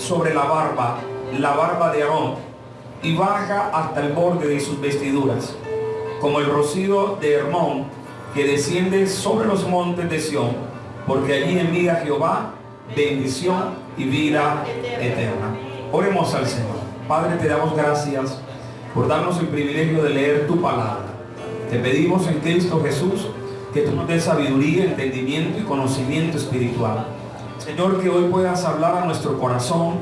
sobre la barba de Aarón, y baja hasta el borde de sus vestiduras, como el rocío de Hermón, que desciende sobre los montes de Sión, porque allí envía Jehová bendición y vida eterna. Oremos al Señor. Padre, te damos gracias por darnos el privilegio de leer tu palabra. Te pedimos en Cristo Jesús que tú nos des sabiduría, entendimiento y conocimiento espiritual. Señor, que hoy puedas hablar a nuestro corazón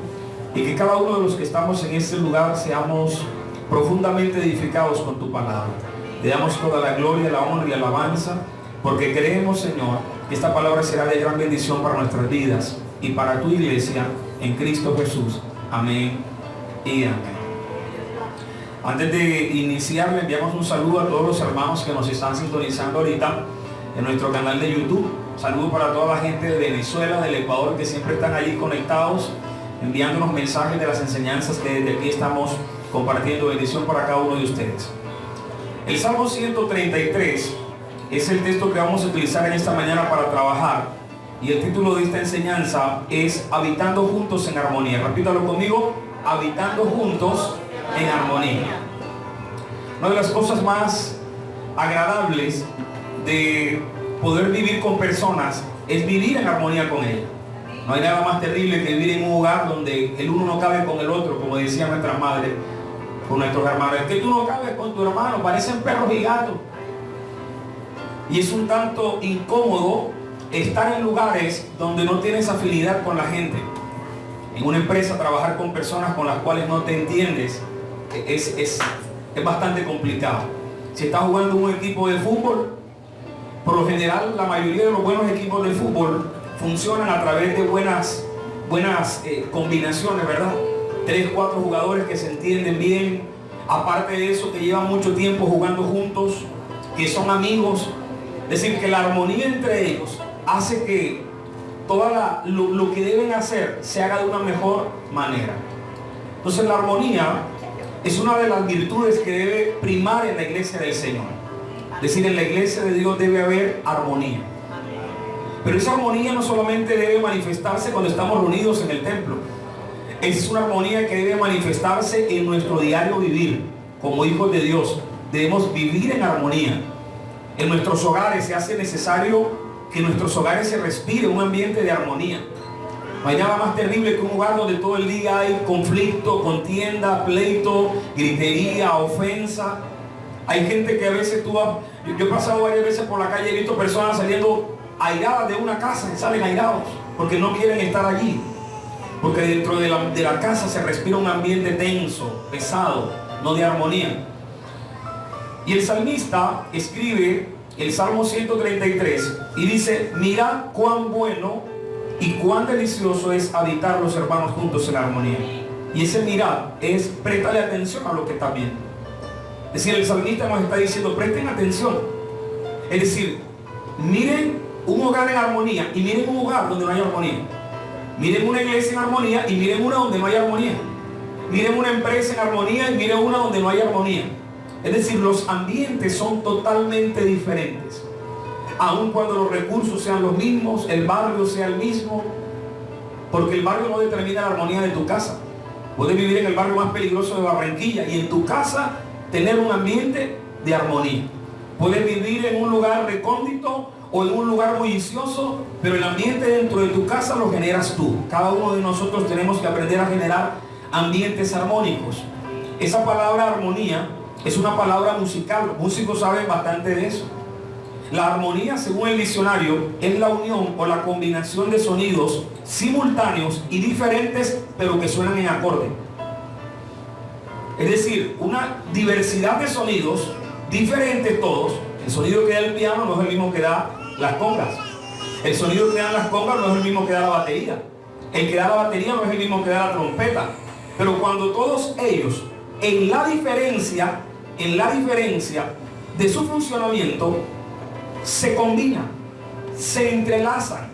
y que cada uno de los que estamos en este lugar seamos profundamente edificados con tu palabra. Te damos toda la gloria, la honra y la alabanza, porque creemos, Señor, que esta palabra será de gran bendición para nuestras vidas y para tu iglesia en Cristo Jesús. Amén y amén. Antes de iniciar, le enviamos un saludo a todos los hermanos que nos están sintonizando ahorita en nuestro canal de YouTube. Saludo para toda la gente de Venezuela, del Ecuador, que siempre están allí conectados, enviándonos mensajes de las enseñanzas que desde aquí estamos compartiendo. Bendición para cada uno de ustedes. El Salmo 133 es el texto que vamos a utilizar en esta mañana para trabajar, y el título de esta enseñanza es Habitando juntos en armonía. Repítalo conmigo: habitando juntos en armonía. Una de las cosas más agradables de poder vivir con personas es vivir en armonía con ellas. No hay nada más terrible que vivir en un hogar donde el uno no cabe con el otro, como decía nuestra madre con nuestros hermanos. Es que tú no cabes con tu hermano, parecen perros y gatos. Y es un tanto incómodo estar en lugares donde no tienes afinidad con la gente. En una empresa, trabajar con personas con las cuales no te entiendes es bastante complicado. Si estás jugando un equipo de fútbol, por lo general la mayoría de los buenos equipos de fútbol funcionan a través de buenas combinaciones, ¿verdad? 3, 4 jugadores que se entienden bien, aparte de eso que llevan mucho tiempo jugando juntos, que son amigos. Es decir, que la armonía entre ellos hace que todo lo que deben hacer se haga de una mejor manera. Entonces la armonía es una de las virtudes que debe primar en la iglesia del Señor. Es decir, en la iglesia de Dios debe haber armonía. Pero esa armonía no solamente debe manifestarse cuando estamos reunidos en el templo. Es una armonía que debe manifestarse en nuestro diario vivir. Como hijos de Dios debemos vivir en armonía. En nuestros hogares se hace necesario que en nuestros hogares se respire un ambiente de armonía. No hay nada más terrible que un hogar donde todo el día hay conflicto, contienda, pleito, gritería, ofensa. Hay gente que a veces yo he pasado varias veces por la calle y he visto personas saliendo airadas de una casa, y salen airados porque no quieren estar allí, porque dentro de la casa se respira un ambiente tenso, pesado, no de armonía. Y el salmista escribe el Salmo 133 y dice: mirad cuán bueno y cuán delicioso es habitar los hermanos juntos en armonía. Y ese mirad es prestarle atención a lo que está viendo. Es decir, el salmista nos está diciendo: presten atención. Es decir, miren un hogar en armonía y miren un hogar donde no hay armonía. Miren una iglesia en armonía y miren una donde no hay armonía. Miren una empresa en armonía y miren una donde no hay armonía. Es decir, los ambientes son totalmente diferentes. Aun cuando los recursos sean los mismos, el barrio sea el mismo, porque el barrio no determina la armonía de tu casa. Puedes vivir en el barrio más peligroso de Barranquilla y en tu casa tener un ambiente de armonía. Puedes vivir en un lugar recóndito o en un lugar bullicioso, pero el ambiente dentro de tu casa lo generas tú. Cada uno de nosotros tenemos que aprender a generar ambientes armónicos. Esa palabra armonía es una palabra musical. Los músicos saben bastante de eso. La armonía, según el diccionario, es la unión o la combinación de sonidos simultáneos y diferentes, pero que suenan en acorde. Es decir, una diversidad de sonidos diferentes todos. El sonido que da el piano no es el mismo que da las congas. El sonido que dan las congas no es el mismo que da la batería. El que da la batería no es el mismo que da la trompeta. Pero cuando todos ellos, en la diferencia de su funcionamiento, se combinan, se entrelazan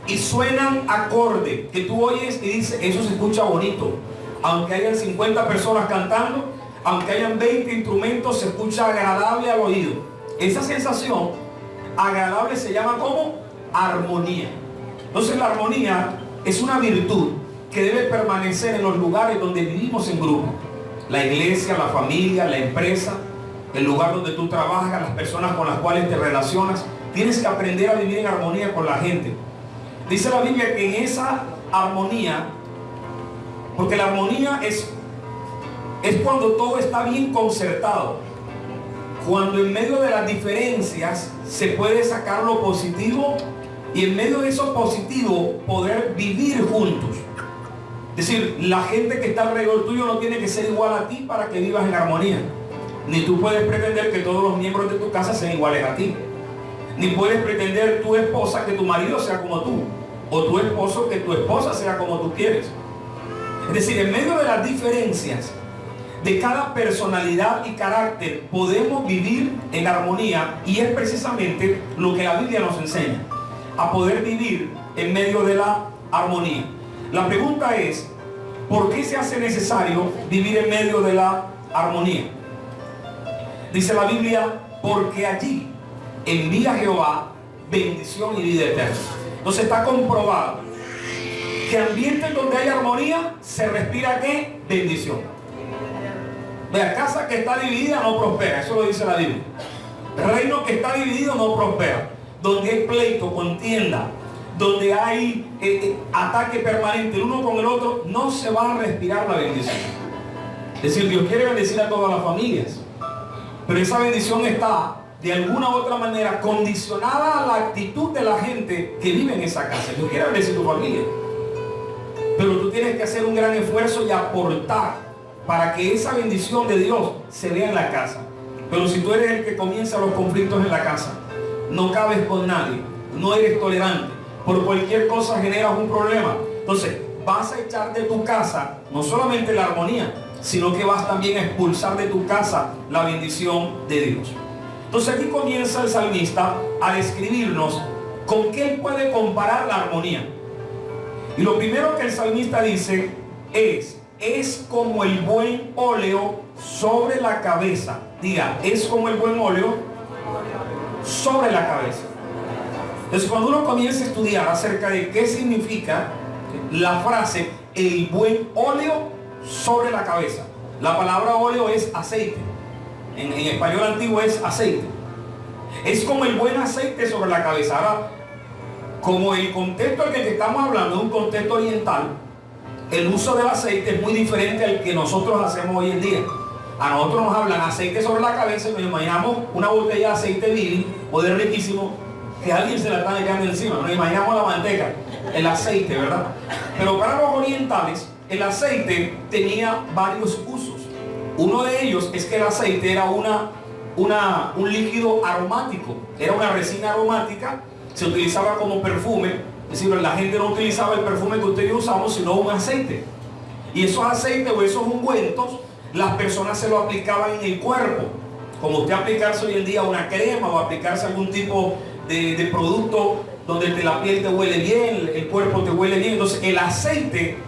y suenan acorde, que tú oyes y dices: eso se escucha bonito. Aunque hayan 50 personas cantando, aunque hayan 20 instrumentos, se escucha agradable al oído. Esa sensación agradable se llama como armonía. Entonces la armonía es una virtud que debe permanecer en los lugares donde vivimos en grupo. La iglesia, la familia, la empresa, el lugar donde tú trabajas, las personas con las cuales te relacionas. Tienes que aprender a vivir en armonía con la gente. Dice la Biblia que en esa armonía, porque la armonía es cuando todo está bien concertado, cuando en medio de las diferencias se puede sacar lo positivo y en medio de eso positivo poder vivir juntos. Es decir, la gente que está alrededor tuyo no tiene que ser igual a ti para que vivas en armonía. Ni tú puedes pretender que todos los miembros de tu casa sean iguales a ti. Ni puedes pretender tu esposa que tu marido sea como tú, o tu esposo que tu esposa sea como tú quieres. Es decir, en medio de las diferencias de cada personalidad y carácter podemos vivir en armonía, y es precisamente lo que la Biblia nos enseña, a poder vivir en medio de la armonía. La pregunta es, ¿por qué se hace necesario vivir en medio de la armonía? Dice la Biblia, porque allí envía Jehová bendición y vida eterna. Entonces está comprobado que ambientes donde hay armonía se respira ¿qué? Bendición. Vea, casa que está dividida no prospera, eso lo dice la Biblia. Reino que está dividido no prospera. Donde hay pleito, contienda, donde hay ataque permanente el uno con el otro, no se va a respirar la bendición. Es decir, Dios quiere bendecir a todas las familias, pero esa bendición está de alguna u otra manera condicionada a la actitud de la gente que vive en esa casa. Dios quiere bendecir tu familia, pero tú tienes que hacer un gran esfuerzo y aportar para que esa bendición de Dios se vea en la casa. Pero si tú eres el que comienza los conflictos en la casa, no cabes con nadie, no eres tolerante, por cualquier cosa generas un problema, entonces vas a echar de tu casa no solamente la armonía, sino que vas también a expulsar de tu casa la bendición de Dios. Entonces aquí comienza el salmista a describirnos con qué él puede comparar la armonía. Y lo primero que el salmista dice es como el buen óleo sobre la cabeza. Diga, es como el buen óleo sobre la cabeza. Entonces cuando uno comienza a estudiar acerca de qué significa la frase el buen óleo sobre la cabeza, la palabra óleo es aceite. En español antiguo es aceite. Es como el buen aceite sobre la cabeza. Ahora, como el contexto al que estamos hablando es un contexto oriental, el uso del aceite es muy diferente al que nosotros hacemos hoy en día. A nosotros nos hablan aceite sobre la cabeza y nos imaginamos una botella de aceite viril, poder riquísimo, que alguien se la está echando encima. Nos imaginamos la manteca, el aceite, ¿verdad? Pero para los orientales, el aceite tenía varios usos. Uno de ellos es que el aceite era un líquido aromático, era una resina aromática, se utilizaba como perfume. Es decir, la gente no utilizaba el perfume que ustedes usamos, sino un aceite. Y esos aceites o esos ungüentos, las personas se lo aplicaban en el cuerpo, como usted aplicarse hoy en día una crema o aplicarse algún tipo de producto donde la piel te huele bien, el cuerpo te huele bien. Entonces el aceite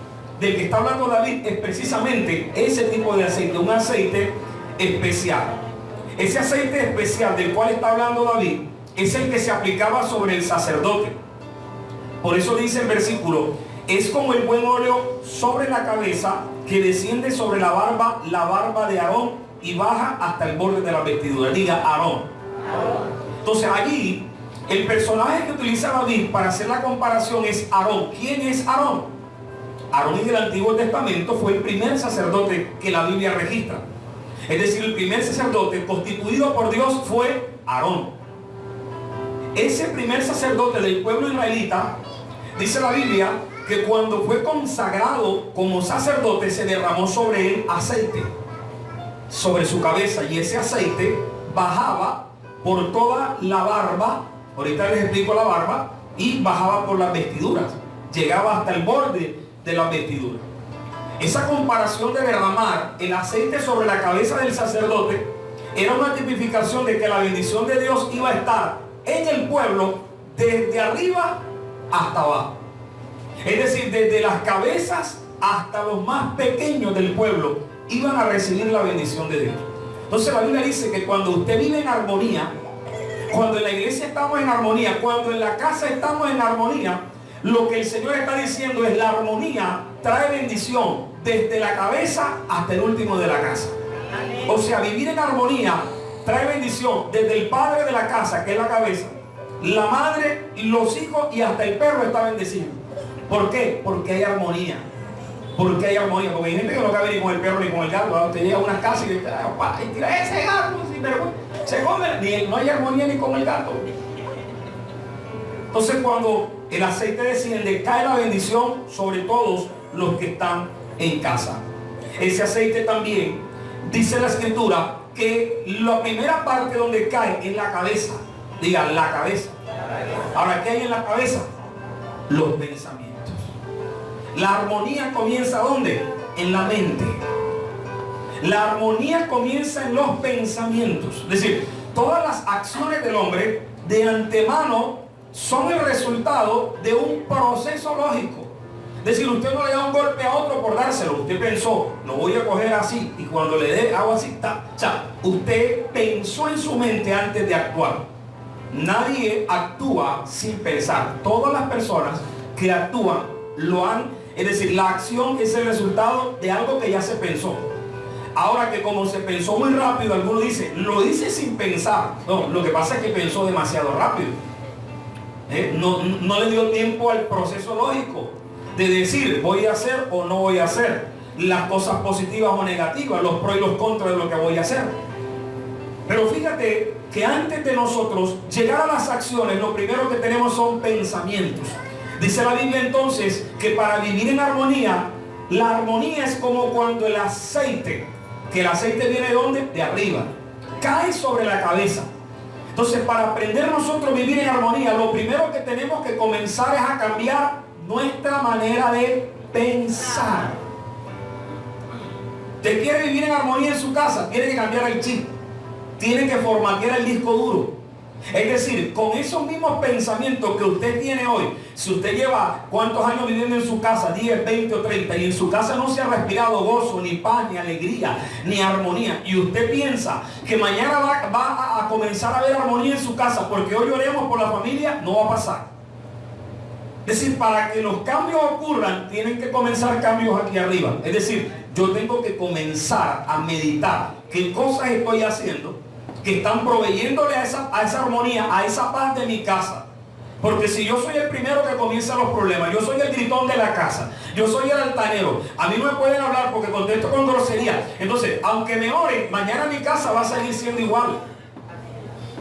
del que está hablando David es precisamente ese tipo de aceite, un aceite especial. Ese aceite especial del cual está hablando David es el que se aplicaba sobre el sacerdote. Por eso dice el versículo, es como el buen óleo sobre la cabeza que desciende sobre la barba de Aarón y baja hasta el borde de la vestidura. Diga Aarón. Entonces allí el personaje que utiliza David para hacer la comparación es Aarón. ¿Quién es Aarón? Aarón en el Antiguo Testamento fue el primer sacerdote que la Biblia registra. Es decir, el primer sacerdote constituido por Dios fue Aarón. Ese primer sacerdote del pueblo israelita, dice la Biblia, que cuando fue consagrado como sacerdote se derramó sobre él aceite, sobre su cabeza, y ese aceite bajaba por toda la barba, ahorita les explico la barba, y bajaba por las vestiduras, llegaba hasta el borde de las vestiduras. Esa comparación de derramar el aceite sobre la cabeza del sacerdote era una tipificación de que la bendición de Dios iba a estar en el pueblo desde arriba hasta abajo. Es decir, desde las cabezas hasta los más pequeños del pueblo iban a recibir la bendición de Dios. Entonces la Biblia dice que cuando usted vive en armonía, cuando en la iglesia estamos en armonía, cuando en la casa estamos en armonía, Lo que el Señor está diciendo es: la armonía trae bendición desde la cabeza hasta el último de la casa. O sea, vivir en armonía trae bendición desde el padre de la casa, que es la cabeza, la madre, los hijos y hasta el perro está bendecido. ¿Por qué? Porque hay armonía. Porque hay armonía. Porque hay gente que no cabe ni con el perro ni con el gato. Usted llega a una casa y dice: tira ese gato, se come. No hay armonía ni con el gato. Entonces, cuando el aceite desciende, cae la bendición sobre todos los que están en casa. Ese aceite también, dice la escritura, que la primera parte donde cae es la cabeza. Diga, la cabeza. Ahora, ¿qué hay en la cabeza? Los pensamientos. La armonía comienza ¿dónde? En la mente. La armonía comienza en los pensamientos. Es decir, todas las acciones del hombre de antemano son el resultado de un proceso lógico. Es decir, usted no le da un golpe a otro por dárselo. Usted pensó: lo voy a coger así, y cuando le dé hago así, está. O sea, usted pensó en su mente antes de actuar. Nadie actúa sin pensar. Todas las personas que actúan lo han, es decir, la acción es el resultado de algo que ya se pensó. Ahora, que como se pensó muy rápido, algunos dicen: lo hice sin pensar. No, lo que pasa es que pensó demasiado rápido. No le dio tiempo al proceso lógico de decir: voy a hacer o no voy a hacer, las cosas positivas o negativas, los pros y los contras de lo que voy a hacer. Pero fíjate que antes de nosotros llegar a las acciones, lo primero que tenemos son pensamientos. Dice la Biblia entonces que para vivir en armonía, la armonía es como cuando el aceite, que el aceite viene ¿de dónde? De arriba, cae sobre la cabeza. Entonces, para aprender nosotros a vivir en armonía, lo primero que tenemos que comenzar es a cambiar nuestra manera de pensar. ¿Usted quiere vivir en armonía en su casa? Tiene que cambiar el chip. Tiene que formatear el disco duro. Es decir, con esos mismos pensamientos que usted tiene hoy, si usted lleva ¿cuántos años viviendo en su casa? 10, 20 o 30, y en su casa no se ha respirado gozo, ni paz, ni alegría, ni armonía, y usted piensa que mañana va a comenzar a haber armonía en su casa porque hoy oremos por la familia, no va a pasar. Es decir, para que los cambios ocurran, tienen que comenzar cambios aquí arriba. Es decir, yo tengo que comenzar a meditar qué cosas estoy haciendo que están proveyéndole a esa armonía, a esa paz de mi casa. Porque si yo soy el primero que comienza los problemas, yo soy el gritón de la casa, yo soy el altanero, a mí no me pueden hablar porque contesto con grosería. Entonces, aunque me oren, mañana mi casa va a seguir siendo igual.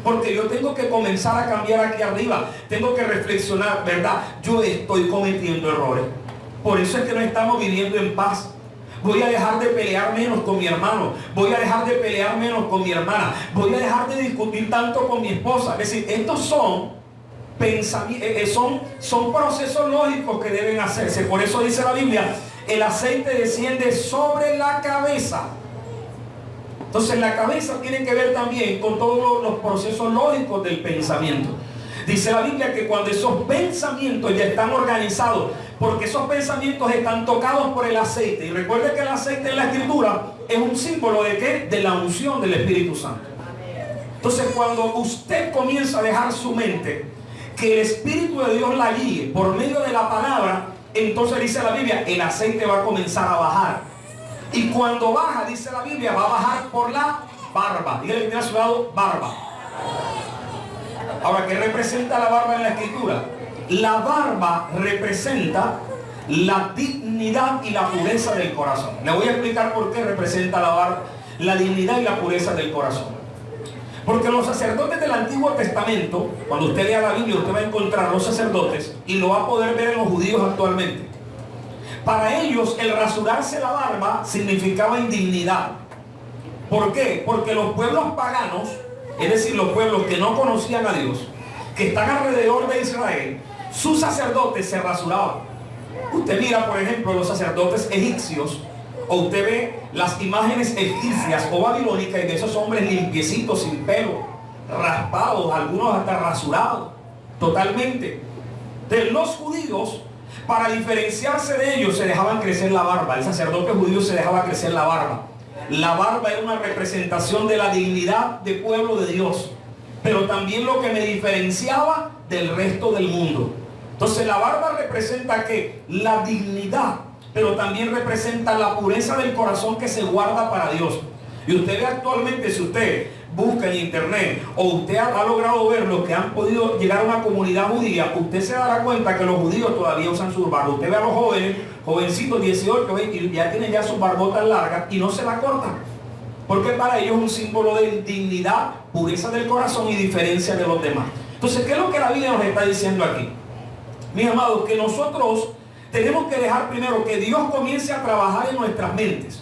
Porque yo tengo que comenzar a cambiar aquí arriba. Tengo que reflexionar, ¿verdad? Yo estoy cometiendo errores. Por eso es que no estamos viviendo en paz. Voy a dejar de pelear menos con mi hermano. Voy a dejar de pelear menos con mi hermana. Voy a dejar de discutir tanto con mi esposa. Es decir, estos son pensamientos, son procesos lógicos que deben hacerse. Por eso dice la Biblia: el aceite desciende sobre la cabeza. Entonces la cabeza tiene que ver también con todos los procesos lógicos del pensamiento. Dice la Biblia que cuando esos pensamientos ya están organizados, porque esos pensamientos están tocados por el aceite. Y recuerde que el aceite en la escritura es un símbolo ¿de qué? De la unción del Espíritu Santo. Entonces, cuando usted comienza a dejar su mente, que el Espíritu de Dios la guíe por medio de la palabra, entonces dice la Biblia, el aceite va a comenzar a bajar. Y cuando baja, dice la Biblia, va a bajar por la barba. Dígale que tiene a su lado, barba. Ahora, ¿qué representa la barba en la escritura? La barba representa la dignidad y la pureza del corazón. Le voy a explicar por qué representa la barba, la dignidad y la pureza del corazón. Porque los sacerdotes del Antiguo Testamento, cuando usted lea la Biblia, usted va a encontrar los sacerdotes y lo va a poder ver en los judíos actualmente. Para ellos, el rasurarse la barba significaba indignidad. ¿Por qué? Porque los pueblos paganos, es decir, los pueblos que no conocían a Dios, que están alrededor de Israel, sus sacerdotes se rasuraban. Usted mira, por ejemplo, los sacerdotes egipcios, o usted ve las imágenes egipcias o babilónicas de esos hombres limpiecitos, sin pelo, raspados, algunos hasta rasurados, totalmente. De los judíos, para diferenciarse de ellos, se dejaban crecer la barba. El sacerdote judío se dejaba crecer la barba. La barba era una representación de la dignidad de pueblo de Dios, pero también lo que me diferenciaba del resto del mundo. Entonces la barba representa que la dignidad, pero también representa la pureza del corazón que se guarda para Dios. Y usted ve actualmente, si usted busca en internet o usted ha logrado ver los que han podido llegar a una comunidad judía, usted se dará cuenta que los judíos todavía usan sus barbas. Usted ve a los jóvenes, jovencitos 18, 20, y ya tienen ya sus barbotas largas y no se la cortan, porque para ellos es un símbolo de dignidad, pureza del corazón y diferencia de los demás. Entonces, ¿qué es lo que la Biblia nos está diciendo aquí? Mis amados, que nosotros tenemos que dejar primero que Dios comience a trabajar en nuestras mentes,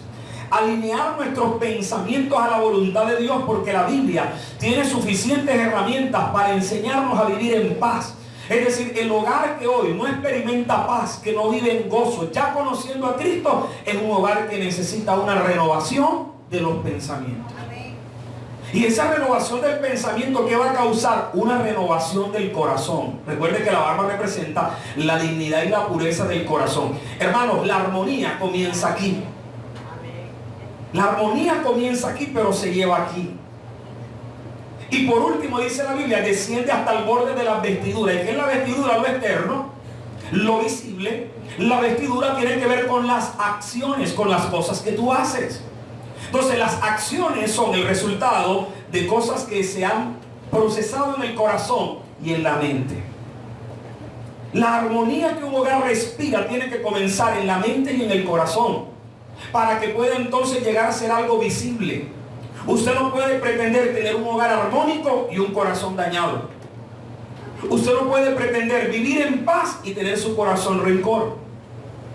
alinear nuestros pensamientos a la voluntad de Dios, porque la Biblia tiene suficientes herramientas para enseñarnos a vivir en paz. Es decir, el hogar que hoy no experimenta paz, que no vive en gozo, ya conociendo a Cristo, es un hogar que necesita una renovación de los pensamientos. Y esa renovación del pensamiento, ¿qué va a causar? Una renovación del corazón. Recuerde que la barba representa la dignidad y la pureza del corazón. Hermanos, la armonía comienza aquí. La armonía comienza aquí, pero se lleva aquí. Y por último dice la Biblia, desciende hasta el borde de las vestiduras. ¿Y qué es la vestidura? Lo externo, lo visible. La vestidura tiene que ver con las acciones, con las cosas que tú haces. Entonces las acciones son el resultado de cosas que se han procesado en el corazón y en la mente. La armonía que un hogar respira tiene que comenzar en la mente y en el corazón, para que pueda entonces llegar a ser algo visible. Usted no puede pretender tener un hogar armónico y un corazón dañado. Usted no puede pretender vivir en paz y tener su corazón rencor.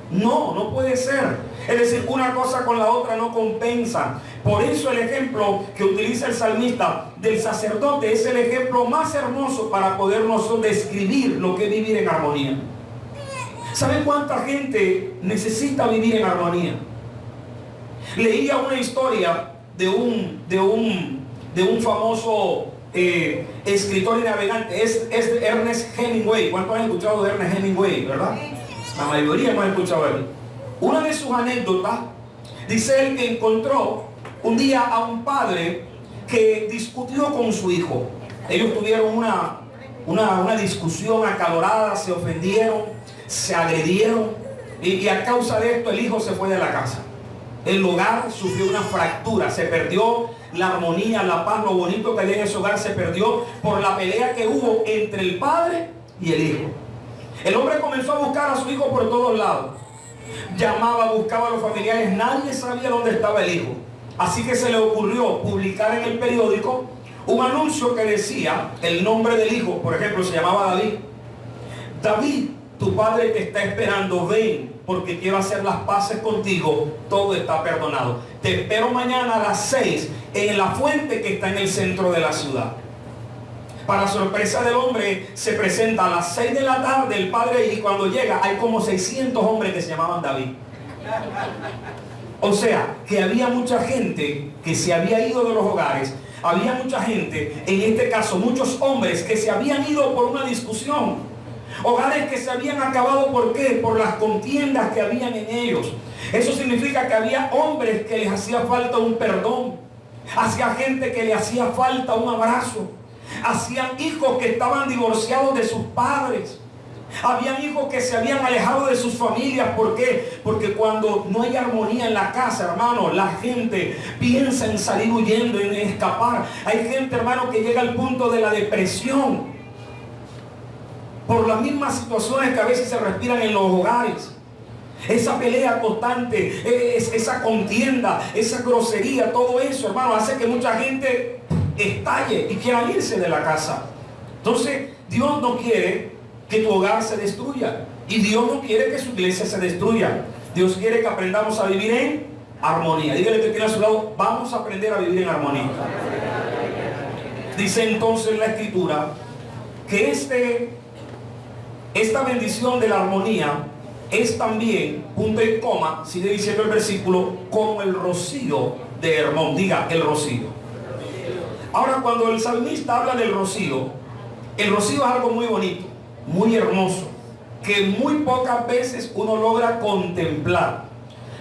No, no puede ser. Es decir, una cosa con la otra no compensa. Por eso el ejemplo que utiliza el salmista del sacerdote es el ejemplo más hermoso para poder nosotros describir lo que es vivir en armonía. ¿Saben cuánta gente necesita vivir en armonía? Leía una historia de un famoso escritor y navegante. Es Ernest Hemingway. ¿Cuántos han escuchado de Ernest Hemingway, verdad? La mayoría hemos escuchado de él. Una de sus anécdotas, dice él que encontró un día a un padre que discutió con su hijo. Ellos tuvieron una discusión acalorada, se ofendieron, se agredieron, y a causa de esto el hijo se fue de la casa. El hogar sufrió una fractura, se perdió la armonía, la paz, lo bonito que había en ese hogar se perdió por la pelea que hubo entre el padre y el hijo. El hombre comenzó a buscar a su hijo por todos lados. Llamaba, buscaba a los familiares, nadie sabía dónde estaba el hijo. Así que se le ocurrió publicar en el periódico un anuncio que decía el nombre del hijo. Por ejemplo, se llamaba David. David, tu padre te está esperando, ven, porque quiero hacer las paces contigo, todo está perdonado. Te espero mañana a las 6 en la fuente que está en el centro de la ciudad. Para sorpresa del hombre, se presenta a las 6 de la tarde el padre, y cuando llega hay como 600 hombres que se llamaban David. O sea, que había mucha gente que se había ido de los hogares. Había mucha gente, en este caso muchos hombres que se habían ido por una discusión. Hogares que se habían acabado, ¿por qué? Por las contiendas que habían en ellos. Eso significa que había hombres que les hacía falta un perdón. Hacía gente que le hacía falta un abrazo. Hacían hijos que estaban divorciados de sus padres. Habían hijos que se habían alejado de sus familias. ¿Por qué? Porque cuando no hay armonía en la casa, hermano, la gente piensa en salir huyendo, en escapar. Hay gente, hermano, que llega al punto de la depresión por las mismas situaciones que a veces se respiran en los hogares. Esa pelea constante, esa contienda, esa grosería, todo eso, hermano, hace que mucha gente estalle y quiera irse de la casa. Entonces, Dios no quiere que tu hogar se destruya, y Dios no quiere que su iglesia se destruya. Dios quiere que aprendamos a vivir en armonía. Dígale que tiene a su lado, vamos a aprender a vivir en armonía. Dice entonces la Escritura que esta bendición de la armonía es también, punto y coma, sigue diciendo el versículo, como el rocío de Hermón. Diga, el rocío. Ahora, cuando el salmista habla del rocío, el rocío es algo muy bonito, muy hermoso, que muy pocas veces uno logra contemplar,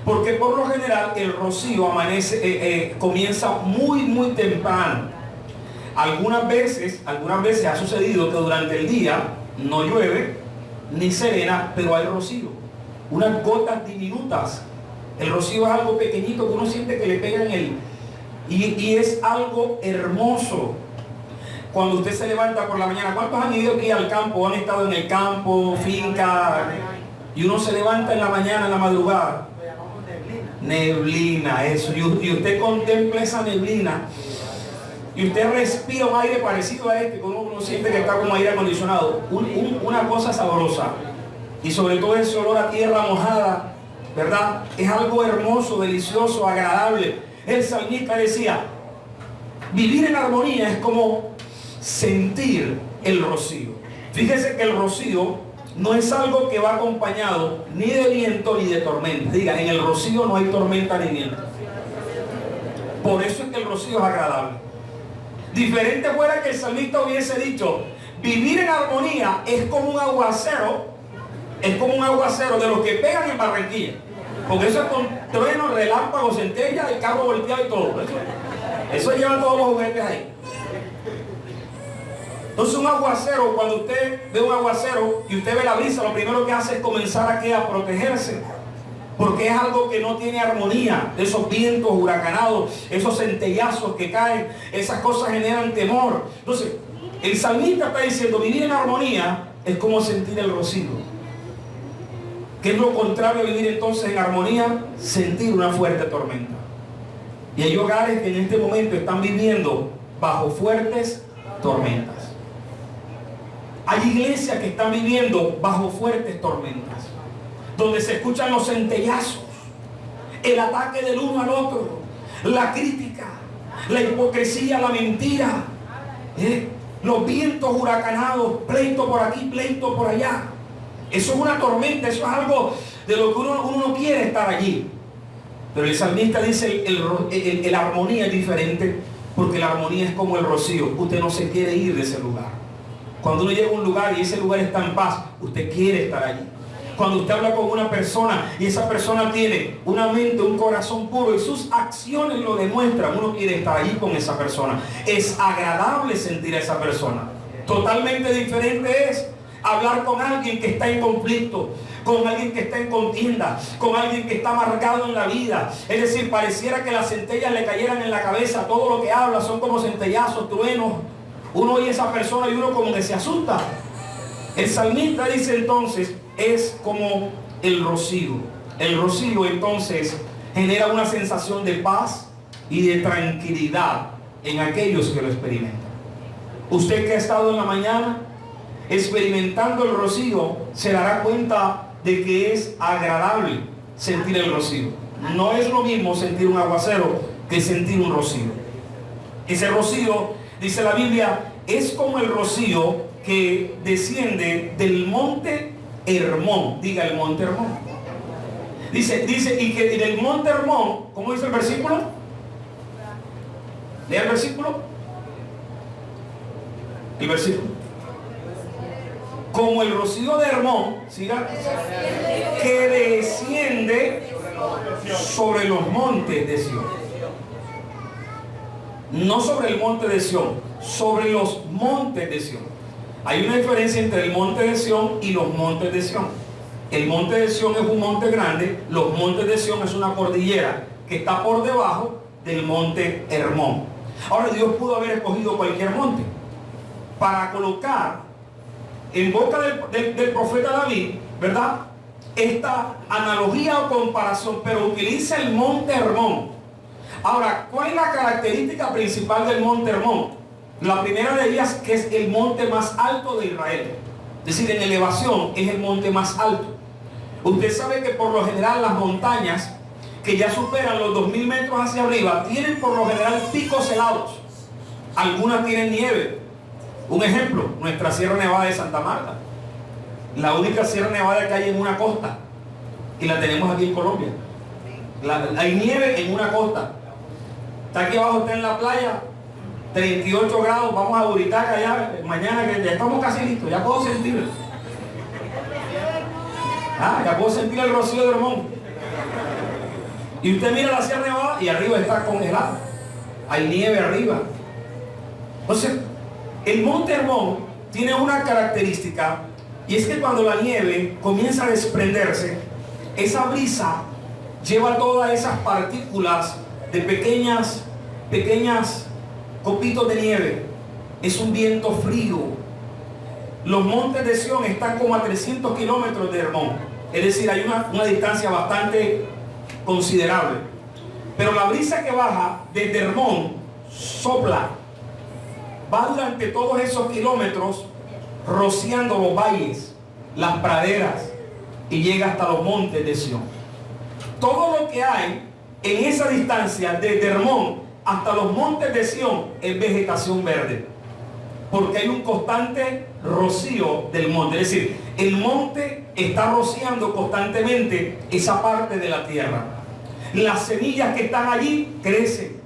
porque por lo general el rocío comienza muy temprano. Algunas veces ha sucedido que durante el día no llueve, ni serena, pero hay rocío. Unas gotas diminutas. El rocío es algo pequeñito que uno siente que le pega en el... Y es algo hermoso. Cuando usted se levanta por la mañana, ¿cuántos han ido aquí al campo? ¿Han estado en el campo, finca? Y uno se levanta en la mañana, en la madrugada. Neblina, eso. Y usted contempla esa neblina. Y usted respira un aire parecido a este, que uno siente que está como aire acondicionado. Una cosa sabrosa. Y sobre todo ese olor a tierra mojada, ¿verdad? Es algo hermoso, delicioso, agradable. El salmista decía, vivir en armonía es como sentir el rocío. Fíjese que el rocío no es algo que va acompañado ni de viento ni de tormenta. Diga, en el rocío no hay tormenta ni viento. Por eso es que el rocío es agradable. Diferente fuera que el salmista hubiese dicho, vivir en armonía es como un aguacero, de los que pegan en Barranquilla. Porque eso es con truenos, relámpagos, centellas, el carro volteado y todo. Eso lleva todos los juguetes ahí. Entonces un aguacero, cuando usted ve un aguacero y usted ve la brisa, lo primero que hace es comenzar a protegerse. Porque es algo que no tiene armonía. Esos vientos huracanados, esos centellazos que caen, esas cosas generan temor. Entonces, el salmista está diciendo, vivir en armonía es como sentir el rocío. ¿Qué es lo contrario a vivir entonces en armonía? Sentir una fuerte tormenta. Y hay hogares que en este momento están viviendo bajo fuertes tormentas. Hay iglesias que están viviendo bajo fuertes tormentas, donde se escuchan los centellazos, el ataque del uno al otro, la crítica, la hipocresía, la mentira, los vientos huracanados, pleito por aquí, pleito por allá. Eso es una tormenta, eso es algo de lo que uno no quiere estar allí. Pero el salmista dice, la armonía es diferente, porque la armonía es como el rocío. Usted no se quiere ir de ese lugar. Cuando uno llega a un lugar y ese lugar está en paz, usted quiere estar allí. Cuando usted habla con una persona y esa persona tiene una mente, un corazón puro y sus acciones lo demuestran, uno quiere estar allí con esa persona. Es agradable sentir a esa persona. Totalmente diferente es hablar con alguien que está en conflicto, con alguien que está en contienda, con alguien que está amargado en la vida. Es decir, pareciera que las centellas le cayeran en la cabeza. Todo lo que habla son como centellazos, truenos. Uno oye a esa persona y uno como que se asusta. El salmista dice entonces, es como el rocío. El rocío entonces genera una sensación de paz y de tranquilidad en aquellos que lo experimentan. Usted que ha estado en la mañana experimentando el rocío, se dará cuenta de que es agradable sentir el rocío. No es lo mismo sentir un aguacero que sentir un rocío. Ese rocío, dice la Biblia, es como el rocío que desciende del monte Hermón. Diga, el monte Hermón. Dice, y que del monte Hermón, ¿cómo dice el versículo? Lea el versículo. El versículo. Como el rocío de Hermón, ¿siga? Que desciende sobre los montes de Sión. No sobre el monte de Sión, sobre los montes de Sión. Hay una diferencia entre el monte de Sión y los montes de Sión. El monte de Sión es un monte grande, los montes de Sión es una cordillera que está por debajo del monte Hermón. Ahora, Dios pudo haber escogido cualquier monte para colocar en boca del profeta David, ¿verdad?, esta analogía o comparación, pero utiliza el monte Hermón. Ahora, ¿cuál es la característica principal del monte Hermón? La primera de ellas, que es el monte más alto de Israel. Es decir, en elevación es el monte más alto. Usted sabe que por lo general las montañas que ya superan los 2000 metros hacia arriba tienen por lo general picos helados. Algunas tienen nieve. Un ejemplo, nuestra Sierra Nevada de Santa Marta. La única Sierra Nevada que hay en una costa. Y la tenemos aquí en Colombia. Hay nieve en una costa. Está aquí abajo, está en la playa, 38 grados, vamos a Buritaca ya, mañana que ya estamos casi listos, ya puedo sentir. Ya puedo sentir el rocío de Hermón. Y usted mira la Sierra Nevada y arriba está congelado. Hay nieve arriba. Entonces, el monte Hermón tiene una característica Y es que cuando la nieve comienza a desprenderse, esa brisa lleva todas esas partículas de pequeñas copitos de nieve. Es un viento frío. Los montes de Sión están como a 300 kilómetros de Hermón. Es decir, hay una distancia bastante considerable. Pero la brisa que baja desde Hermón sopla, va durante todos esos kilómetros rociando los valles, las praderas, y llega hasta los montes de Sión. Todo lo que hay en esa distancia desde Hermón hasta los montes de Sión es vegetación verde, porque hay un constante rocío del monte. Es decir, el monte está rociando constantemente esa parte de la tierra. Las semillas que están allí crecen,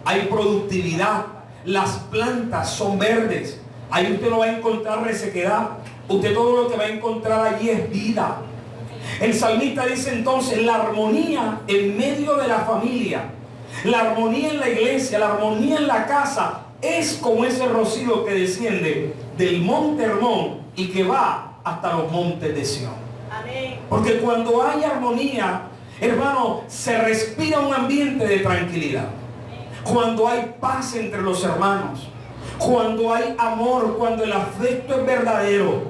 hay productividad, las plantas son verdes. Ahí usted no va a encontrar resequedad. Usted todo lo que va a encontrar allí es vida. El salmista dice entonces la armonía en medio de la familia, la armonía en la iglesia, la armonía en la casa, es como ese rocío que desciende del monte Hermón y que va hasta los montes de Sión. Amén. Porque cuando hay armonía, hermano, se respira un ambiente de tranquilidad. Cuando hay paz entre los hermanos, cuando hay amor, cuando el afecto es verdadero,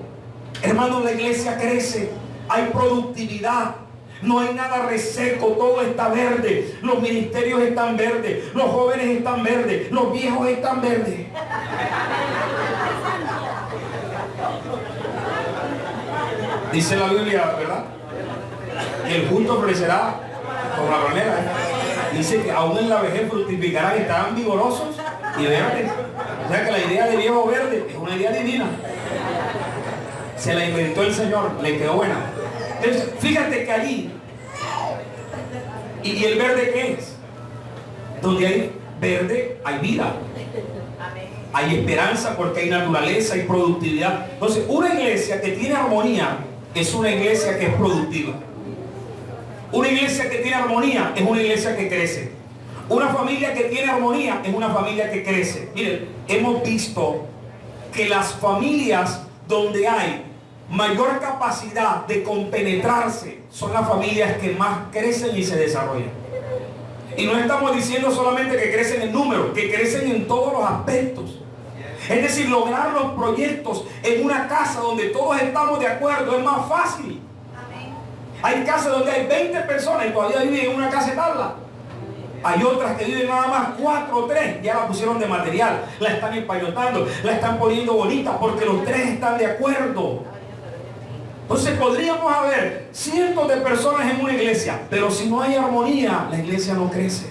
hermano, la iglesia crece, hay productividad, no hay nada reseco, todo está verde, los ministerios están verdes, los jóvenes están verdes, los viejos están verdes. Dice la Biblia, ¿verdad? El justo florecerá como la palmera. Dice que aún en la vejez fructificarán y estarán vigorosos y verdes. O sea que la idea de viejo verde es una idea divina. Se la inventó el Señor, le quedó buena. Entonces, fíjate que allí, ¿y el verde qué es? Donde hay verde, hay vida. Hay esperanza porque hay naturaleza, hay productividad. Entonces, una iglesia que tiene armonía es una iglesia que es productiva. Una iglesia que tiene armonía es una iglesia que crece. Una familia que tiene armonía es una familia que crece. Miren, hemos visto que las familias donde hay mayor capacidad de compenetrarse son las familias que más crecen y se desarrollan. Y no estamos diciendo solamente que crecen en número, que crecen en todos los aspectos. Es decir, lograr los proyectos en una casa donde todos estamos de acuerdo es más fácil. Hay casas donde hay 20 personas y todavía viven en una casa de tabla. Hay otras que viven nada más 4 o 3, ya la pusieron de material, la están empayotando, la están poniendo bonita porque los 3 están de acuerdo. Entonces podríamos haber cientos de personas en una iglesia, pero si no hay armonía, la iglesia no crece,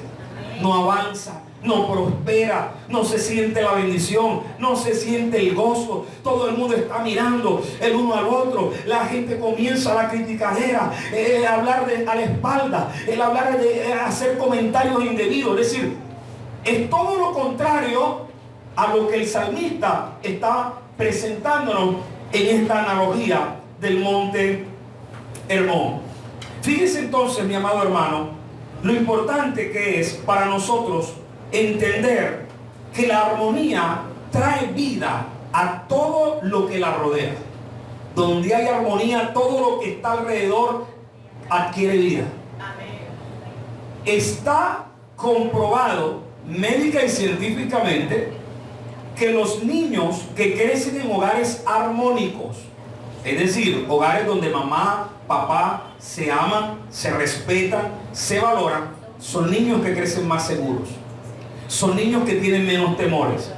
no avanza, no prospera, no se siente la bendición, no se siente el gozo. Todo el mundo está mirando el uno al otro. La gente comienza la criticadera, el hablar a la espalda, el hablar de hacer comentarios indebidos. Es decir, es todo lo contrario a lo que el salmista está presentándonos en esta analogía del monte Hermón. Fíjese entonces, mi amado hermano, lo importante que es para nosotros entender que la armonía trae vida a todo lo que la rodea. Donde hay armonía, todo lo que está alrededor adquiere vida. Está comprobado médica y científicamente que los niños que crecen en hogares armónicos, es decir, hogares donde mamá, papá se aman, se respetan, se valoran, son niños que crecen más seguros. Son niños que tienen menos temores.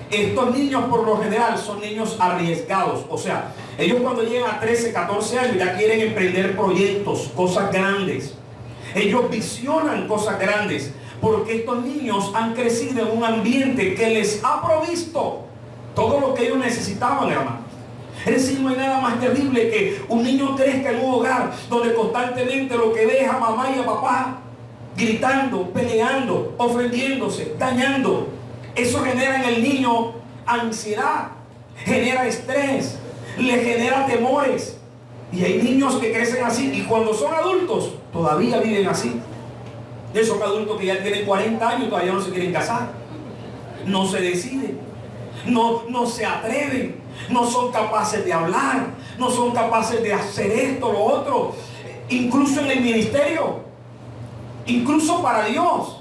Estos niños por lo general son niños arriesgados. O sea, ellos cuando llegan a 13, 14 años ya quieren emprender proyectos, cosas grandes. Ellos visionan cosas grandes porque estos niños han crecido en un ambiente que les ha provisto todo lo que ellos necesitaban, hermano. Es decir, no hay nada más terrible que un niño crezca en un hogar donde constantemente lo que ve es a mamá y a papá gritando, peleando, ofendiéndose, dañando. Eso genera en el niño ansiedad, genera estrés, le genera temores. Y hay niños que crecen así y cuando son adultos todavía viven así. De esos adultos que ya tienen 40 años y todavía no se quieren casar, no se deciden, no se atreven, no son capaces de hablar, no son capaces de hacer esto, lo otro, incluso en el ministerio, incluso para Dios.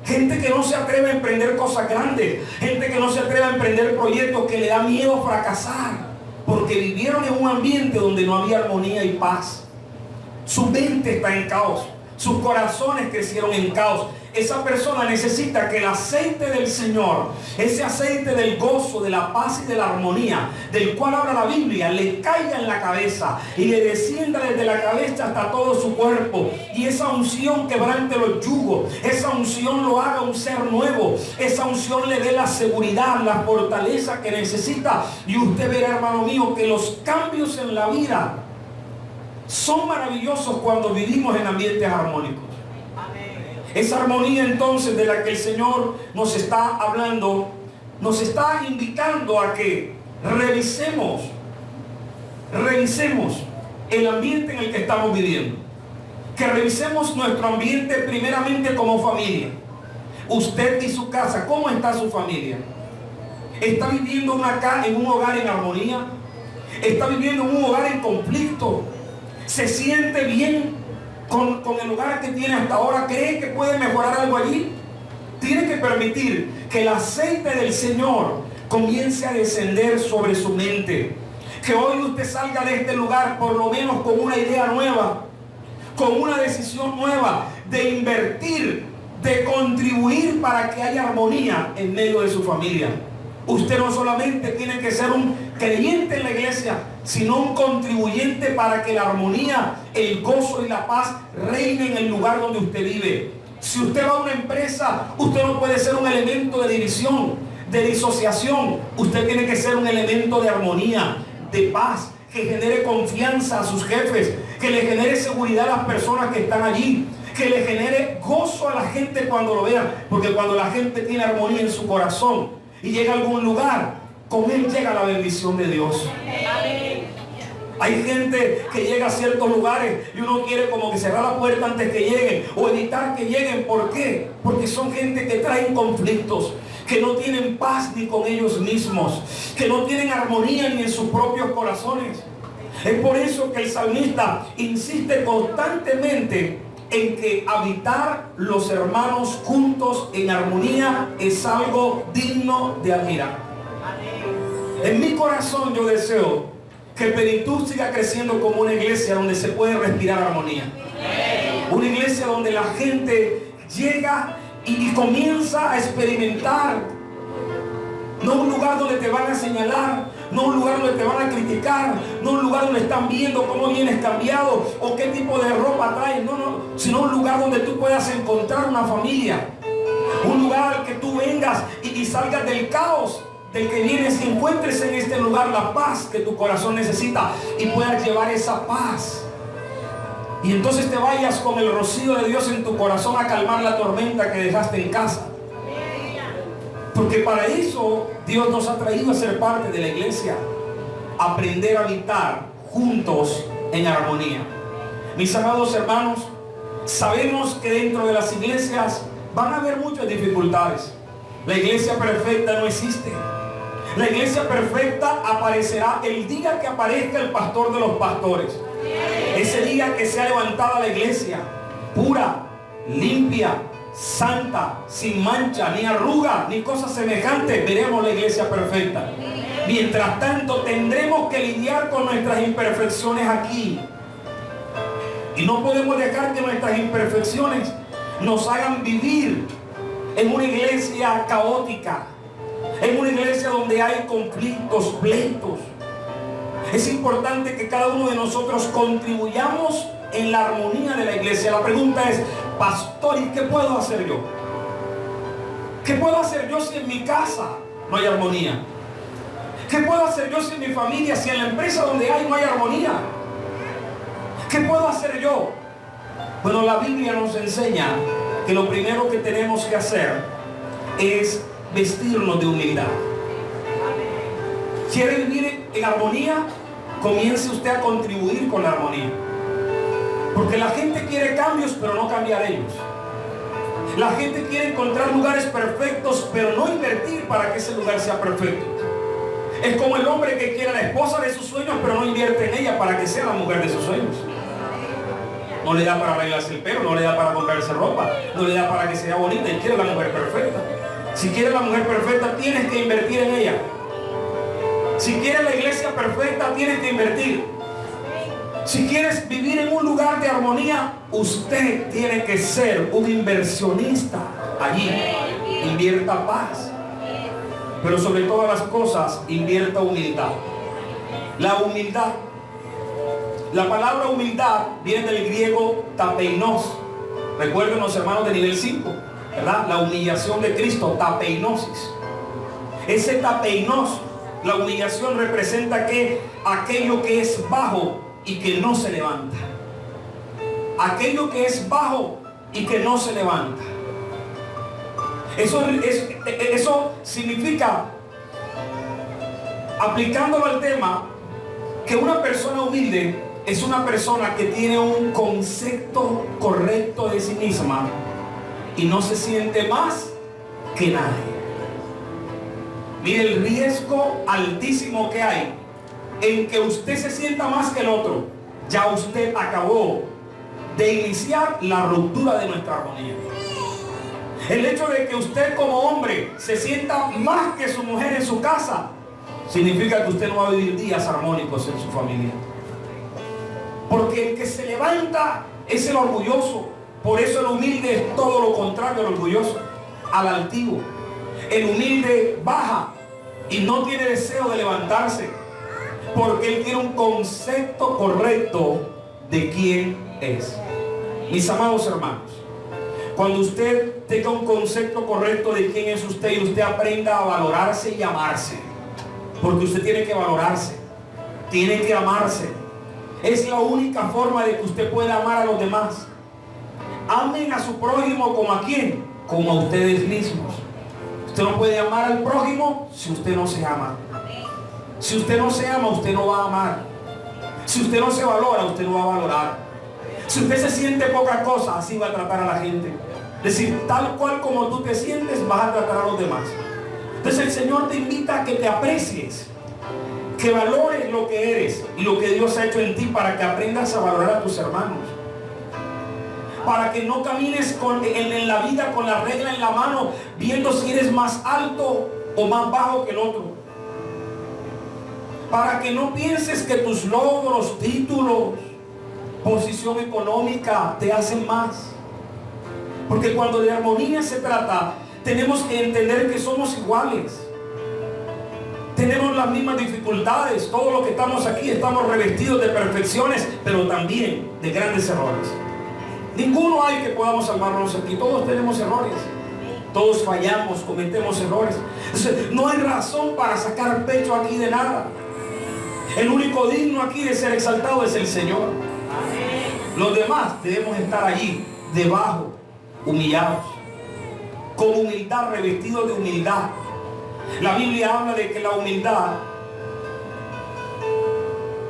Gente que no se atreve a emprender cosas grandes, gente que no se atreve a emprender proyectos, que le da miedo fracasar, porque vivieron en un ambiente donde no había armonía y paz. Su mente está en caos, sus corazones crecieron en caos. Esa persona necesita que el aceite del Señor, ese aceite del gozo, de la paz y de la armonía, del cual habla la Biblia, le caiga en la cabeza y le descienda desde la cabeza hasta todo su cuerpo. Y esa unción quebrante los yugos, esa unción lo haga un ser nuevo, esa unción le dé la seguridad, la fortaleza que necesita. Y usted verá, hermano mío, que los cambios en la vida son maravillosos cuando vivimos en ambientes armónicos. Esa armonía entonces de la que el Señor nos está hablando, nos está invitando a que revisemos el ambiente en el que estamos viviendo. Que revisemos nuestro ambiente primeramente como familia. Usted y su casa, ¿cómo está su familia? ¿Está viviendo en un hogar en armonía? ¿Está viviendo en un hogar en conflicto? ¿Se siente bien con el lugar que tiene hasta ahora? ¿Cree que puede mejorar algo allí? Tiene que permitir que el aceite del Señor comience a descender sobre su mente. Que hoy usted salga de este lugar por lo menos con una idea nueva, con una decisión nueva de invertir, de contribuir para que haya armonía en medio de su familia. Usted no solamente tiene que ser un creyente en la iglesia, sino un contribuyente para que la armonía, el gozo y la paz reinen en el lugar donde usted vive. Si usted va a una empresa, usted no puede ser un elemento de división, de disociación. Usted tiene que ser un elemento de armonía, de paz, que genere confianza a sus jefes, que le genere seguridad a las personas que están allí, que le genere gozo a la gente cuando lo vean. Porque cuando la gente tiene armonía en su corazón y llega a algún lugar, con él llega la bendición de Dios. Hay gente que llega a ciertos lugares y uno quiere como que cerrar la puerta antes que lleguen o evitar que lleguen. ¿Por qué? Porque son gente que traen conflictos, que no tienen paz ni con ellos mismos, que no tienen armonía ni en sus propios corazones. Es por eso que el salmista insiste constantemente en que habitar los hermanos juntos en armonía es algo digno de admirar. En mi corazón yo deseo que Plenitud siga creciendo como una iglesia donde se puede respirar armonía. Una iglesia donde la gente llega y comienza a experimentar. No un lugar donde te van a señalar, no un lugar donde te van a criticar, no un lugar donde están viendo cómo vienes cambiado o qué tipo de ropa traes, sino un lugar donde tú puedas encontrar una familia. Un lugar al que tú vengas y salgas del caos del que vienes, y encuentres en este lugar la paz que tu corazón necesita y puedas llevar esa paz. Y entonces te vayas con el rocío de Dios en tu corazón a calmar la tormenta que dejaste en casa. Porque para eso Dios nos ha traído a ser parte de la iglesia. Aprender a habitar juntos en armonía. Mis amados hermanos, sabemos que dentro de las iglesias van a haber muchas dificultades. La iglesia perfecta no existe. La iglesia perfecta aparecerá el día que aparezca el pastor de los pastores. Ese día que sea levantada la iglesia pura, limpia, santa, sin mancha, ni arruga, ni cosa semejante, veremos la iglesia perfecta. Mientras tanto tendremos que lidiar con nuestras imperfecciones aquí. Y no podemos dejar que nuestras imperfecciones nos hagan vivir en una iglesia caótica, en una iglesia donde hay conflictos, pleitos. Es importante que cada uno de nosotros contribuyamos en la armonía de la iglesia. La pregunta es, pastor, ¿y qué puedo hacer yo? ¿Qué puedo hacer yo si en mi casa no hay armonía? ¿Qué puedo hacer yo si en mi familia, si en la empresa donde no hay armonía? ¿Qué puedo hacer yo? Bueno, la Biblia nos enseña que lo primero que tenemos que hacer es vestirnos de humildad. ¿Quiere vivir en armonía? Comience usted a contribuir con la armonía. Porque la gente quiere cambios, pero no cambiar ellos. La gente quiere encontrar lugares perfectos, pero no invertir para que ese lugar sea perfecto. Es como el hombre que quiere a la esposa de sus sueños, pero no invierte en ella para que sea la mujer de sus sueños. No le da para arreglarse el pelo, no le da para comprarse ropa, no le da para que sea bonita, y quiere la mujer perfecta. Si quieres la mujer perfecta, tienes que invertir en ella. Si quieres la iglesia perfecta, tienes que invertir. Si quieres vivir en un lugar de armonía, usted tiene que ser un inversionista allí. Invierta paz, pero sobre todas las cosas, invierta humildad. La humildad. La palabra humildad viene del griego tapeinos. Recuerden los hermanos de nivel 5, ¿verdad? La humillación de Cristo, tapeinosis. Ese tapeinos, la humillación representa que aquello que es bajo y que no se levanta. Aquello que es bajo y que no se levanta. Eso significa, aplicándolo al tema, que una persona humilde es una persona que tiene un concepto correcto de sí misma y no se siente más que nadie. Mire el riesgo altísimo que hay en que usted se sienta más que el otro. Ya usted acabó de iniciar la ruptura de nuestra armonía. El hecho de que usted como hombre se sienta más que su mujer en su casa significa que usted no va a vivir días armónicos en su familia. Porque el que se levanta es el orgulloso. Por eso el humilde es todo lo contrario al orgulloso, al altivo. El humilde baja y no tiene deseo de levantarse, porque él tiene un concepto correcto de quién es. Mis amados hermanos, cuando usted tenga un concepto correcto de quién es usted y usted aprenda a valorarse y amarse, porque usted tiene que valorarse, tiene que amarse. Es la única forma de que usted pueda amar a los demás. Amen a su prójimo como a quién, como a ustedes mismos. Usted no puede amar al prójimo si usted no se ama. Si usted no se ama, usted no va a amar. Si usted no se valora, usted no va a valorar. Si usted se siente poca cosa, así va a tratar a la gente. Es decir, tal cual como tú te sientes, vas a tratar a los demás. Entonces el Señor te invita a que te aprecies, que valores lo que eres y lo que Dios ha hecho en ti, para que aprendas a valorar a tus hermanos. Para que no camines en la vida con la regla en la mano, viendo si eres más alto o más bajo que el otro. Para que no pienses que tus logros, títulos, posición económica te hacen más. Porque cuando de armonía se trata, tenemos que entender que somos iguales. Tenemos las mismas dificultades. Todos los que estamos aquí estamos revestidos de perfecciones, pero también de grandes errores. Ninguno hay que podamos salvarnos aquí. Todos tenemos errores. Todos fallamos, cometemos errores. Entonces, no hay razón para sacar pecho aquí de nada. El único digno aquí de ser exaltado es el Señor. Los demás debemos estar allí, debajo, humillados, con humildad, revestidos de humildad. La Biblia habla de que la humildad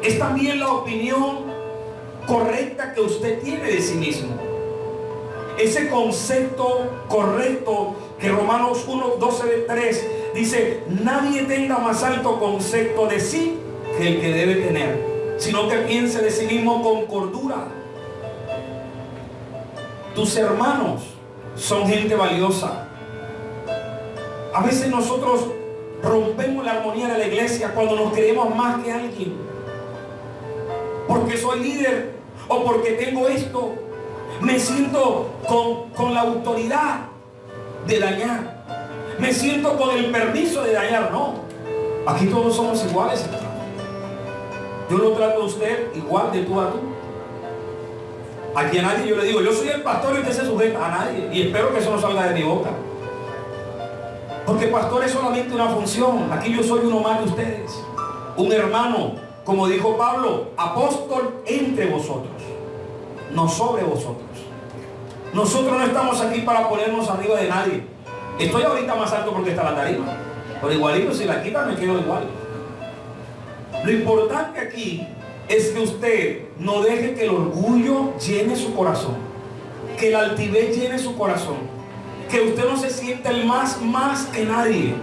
es también la opinión correcta que usted tiene de sí mismo. Ese concepto correcto que Romanos 1:12-3 dice: nadie tenga más alto concepto de sí que el que debe tener, sino que piense de sí mismo con cordura. Tus hermanos son gente valiosa. A veces nosotros rompemos la armonía de la iglesia cuando nos creemos más que alguien. Porque soy líder o porque tengo esto, me siento con la autoridad de dañar. Me siento con el permiso de dañar. No, aquí todos somos iguales. Yo lo trato a usted igual de tú a tú. Aquí a nadie yo le digo: yo soy el pastor y usted se sujeta. A nadie. Y espero que eso no salga de mi boca. Porque pastor es solamente una función. Aquí yo soy uno más de ustedes. Un hermano, como dijo Pablo, apóstol entre vosotros, no sobre vosotros. Nosotros no estamos aquí para ponernos arriba de nadie. Estoy ahorita más alto porque está la tarima, pero igualito, si la quitan me quedo igual. Lo importante aquí es que usted no deje que el orgullo llene su corazón, que la altivez llene su corazón, que usted no se sienta el más que nadie,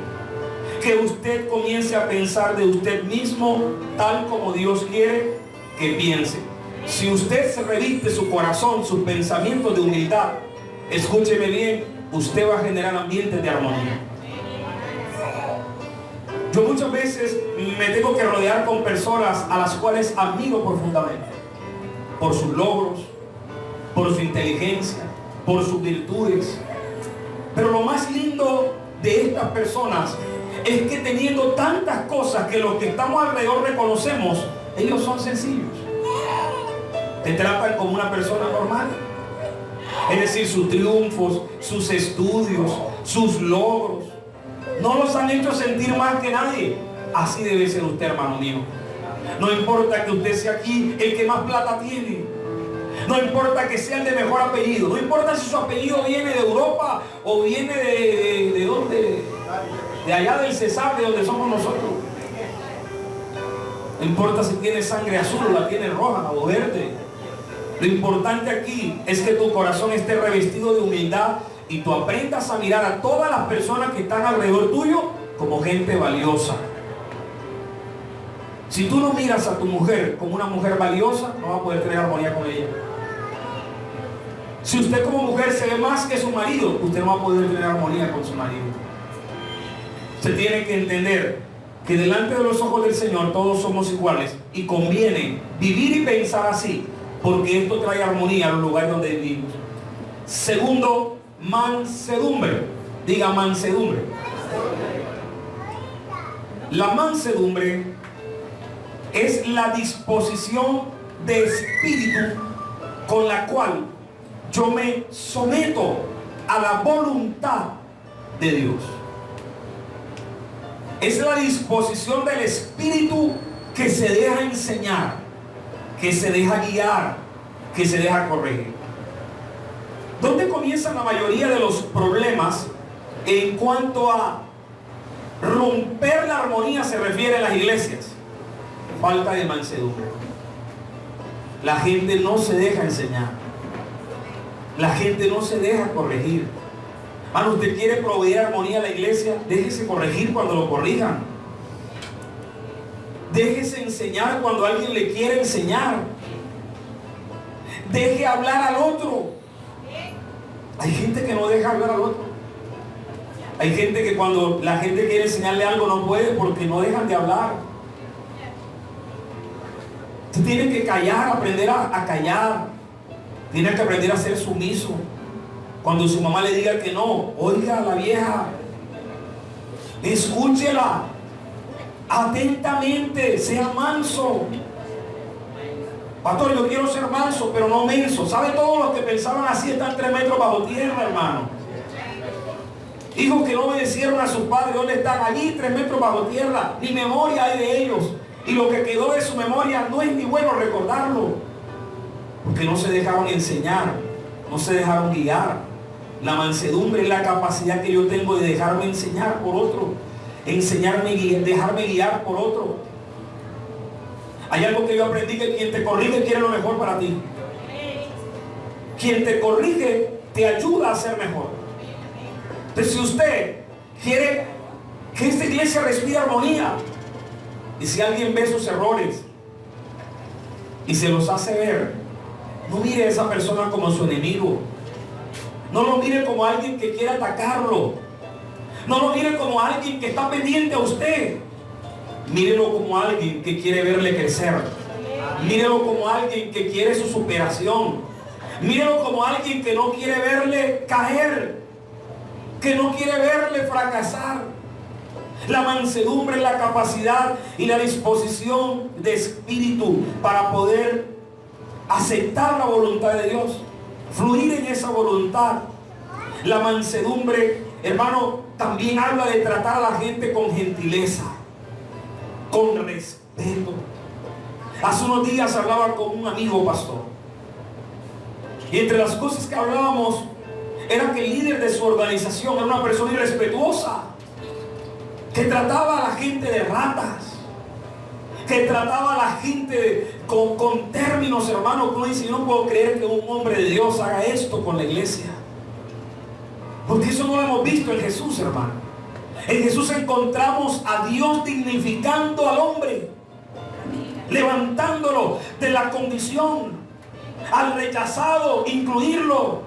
que usted comience a pensar de usted mismo tal como Dios quiere que piense. Si usted se reviste su corazón, sus pensamientos de humildad, escúcheme bien, usted va a generar ambientes de armonía. Yo muchas veces me tengo que rodear con personas a las cuales admiro profundamente, por sus logros, por su inteligencia, por sus virtudes. Pero lo más lindo de estas personas es que teniendo tantas cosas que los que estamos alrededor reconocemos, ellos son sencillos. Te tratan como una persona normal. Es decir, sus triunfos, sus estudios, sus logros, no los han hecho sentir más que nadie. Así debe ser usted, hermano mío. No importa que usted sea aquí el que más plata tiene. No importa que sea el de mejor apellido. No importa si su apellido viene de Europa o viene de dónde. De allá del Cesar, de donde somos nosotros. No importa si tiene sangre azul o la tiene roja o verde. Lo importante aquí es que tu corazón esté revestido de humildad y tú aprendas a mirar a todas las personas que están alrededor tuyo como gente valiosa. Si tú no miras a tu mujer como una mujer valiosa, no vas a poder tener armonía con ella. Si usted como mujer se ve más que su marido, usted no va a poder tener armonía con su marido. Se tiene que entender que delante de los ojos del Señor todos somos iguales y conviene vivir y pensar así, porque esto trae armonía a los lugares donde vivimos. Segundo, mansedumbre. Diga mansedumbre. La mansedumbre es la disposición de espíritu con la cual yo me someto a la voluntad de Dios. Es la disposición del espíritu que se deja enseñar, que se deja guiar, que se deja corregir. ¿Dónde comienzan la mayoría de los problemas en cuanto a romper la armonía se refiere a las iglesias? Falta de mansedumbre. La gente no se deja enseñar. La gente no se deja corregir. Hermano, usted quiere proveer armonía a la iglesia, déjese corregir cuando lo corrijan. Déjese enseñar cuando alguien le quiere enseñar. Deje hablar al otro. Hay gente que no deja hablar al otro. Hay gente que cuando la gente quiere enseñarle algo no puede porque no dejan de hablar. Usted tiene que callar, aprender a callar. Tiene que aprender a ser sumiso. Cuando su mamá le diga que no, oiga a la vieja, escúchela atentamente, sea manso. Pastor, yo quiero ser manso, pero no menso. ¿Sabe? Todos los que pensaban así están 3 metros bajo tierra, hermano. Hijos que no obedecieron a sus padres, ¿dónde están? Allí 3 metros bajo tierra. Ni memoria hay de ellos. Y lo que quedó de su memoria no es ni bueno recordarlo. Porque no se dejaron enseñar, no se dejaron guiar. La mansedumbre es la capacidad que yo tengo de dejarme enseñar por otro. Enseñarme, dejarme guiar por otro. Hay algo que yo aprendí, que quien te corrige quiere lo mejor para ti. Quien te corrige te ayuda a ser mejor. Entonces, si usted quiere que esta iglesia respire armonía, y si alguien ve sus errores y se los hace ver, no mire a esa persona como su enemigo. No lo mire como alguien que quiere atacarlo. No lo mire como alguien que está pendiente a usted. Mírelo como alguien que quiere verle crecer. Mírelo como alguien que quiere su superación. Mírelo como alguien que no quiere verle caer, que no quiere verle fracasar. La mansedumbre es la capacidad y la disposición de espíritu para poder aceptar la voluntad de Dios, fluir en esa voluntad. La mansedumbre, hermano, también habla de tratar a la gente con gentileza, con respeto. Hace unos días hablaba con un amigo pastor, y entre las cosas que hablábamos era que el líder de su organización era una persona irrespetuosa, que trataba a la gente de ratas, que trataba a la gente con términos, hermano, que uno dice: yo no puedo creer que un hombre de Dios haga esto con la iglesia, porque eso no lo hemos visto en Jesús, hermano. En Jesús encontramos a Dios dignificando al hombre, levantándolo de la condición, al rechazado, incluirlo,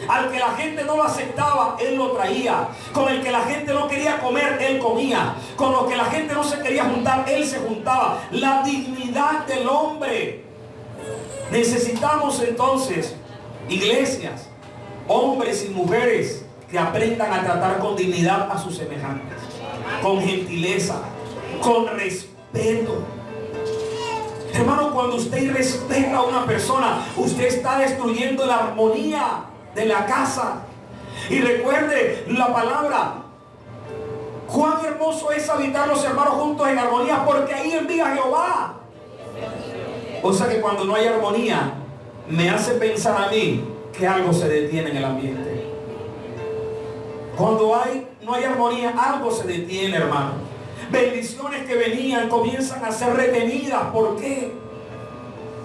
al que la gente no lo aceptaba, Él lo traía, con el que la gente no quería comer, Él comía, con lo que la gente no se quería juntar, Él se juntaba. La dignidad del hombre. Necesitamos entonces iglesias, hombres y mujeres que aprendan a tratar con dignidad a sus semejantes, con gentileza, con respeto. Hermano, cuando usted irrespeta a una persona, usted está destruyendo la armonía de la casa. Y recuerde la palabra, cuán hermoso es habitar los hermanos juntos en armonía, porque ahí envía Jehová. O sea que cuando no hay armonía, me hace pensar a mí que algo se detiene en el ambiente. Cuando no hay armonía, algo se detiene, hermano. Bendiciones que venían comienzan a ser retenidas. ¿Por qué?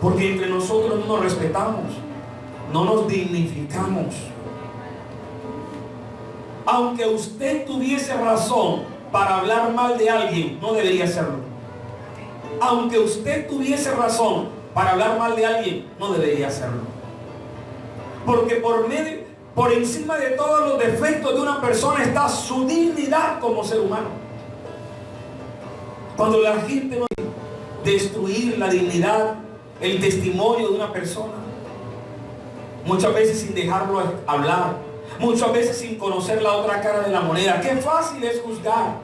Porque entre nosotros no nos respetamos, no nos dignificamos. Aunque usted tuviese razón para hablar mal de alguien, no debería hacerlo. Aunque usted tuviese razón para hablar mal de alguien, no debería hacerlo. Porque por encima de todos los defectos de una persona está su dignidad como ser humano. Cuando la gente no destruir la dignidad, el testimonio de una persona, muchas veces sin dejarlo hablar, muchas veces sin conocer la otra cara de la moneda. Qué fácil es juzgar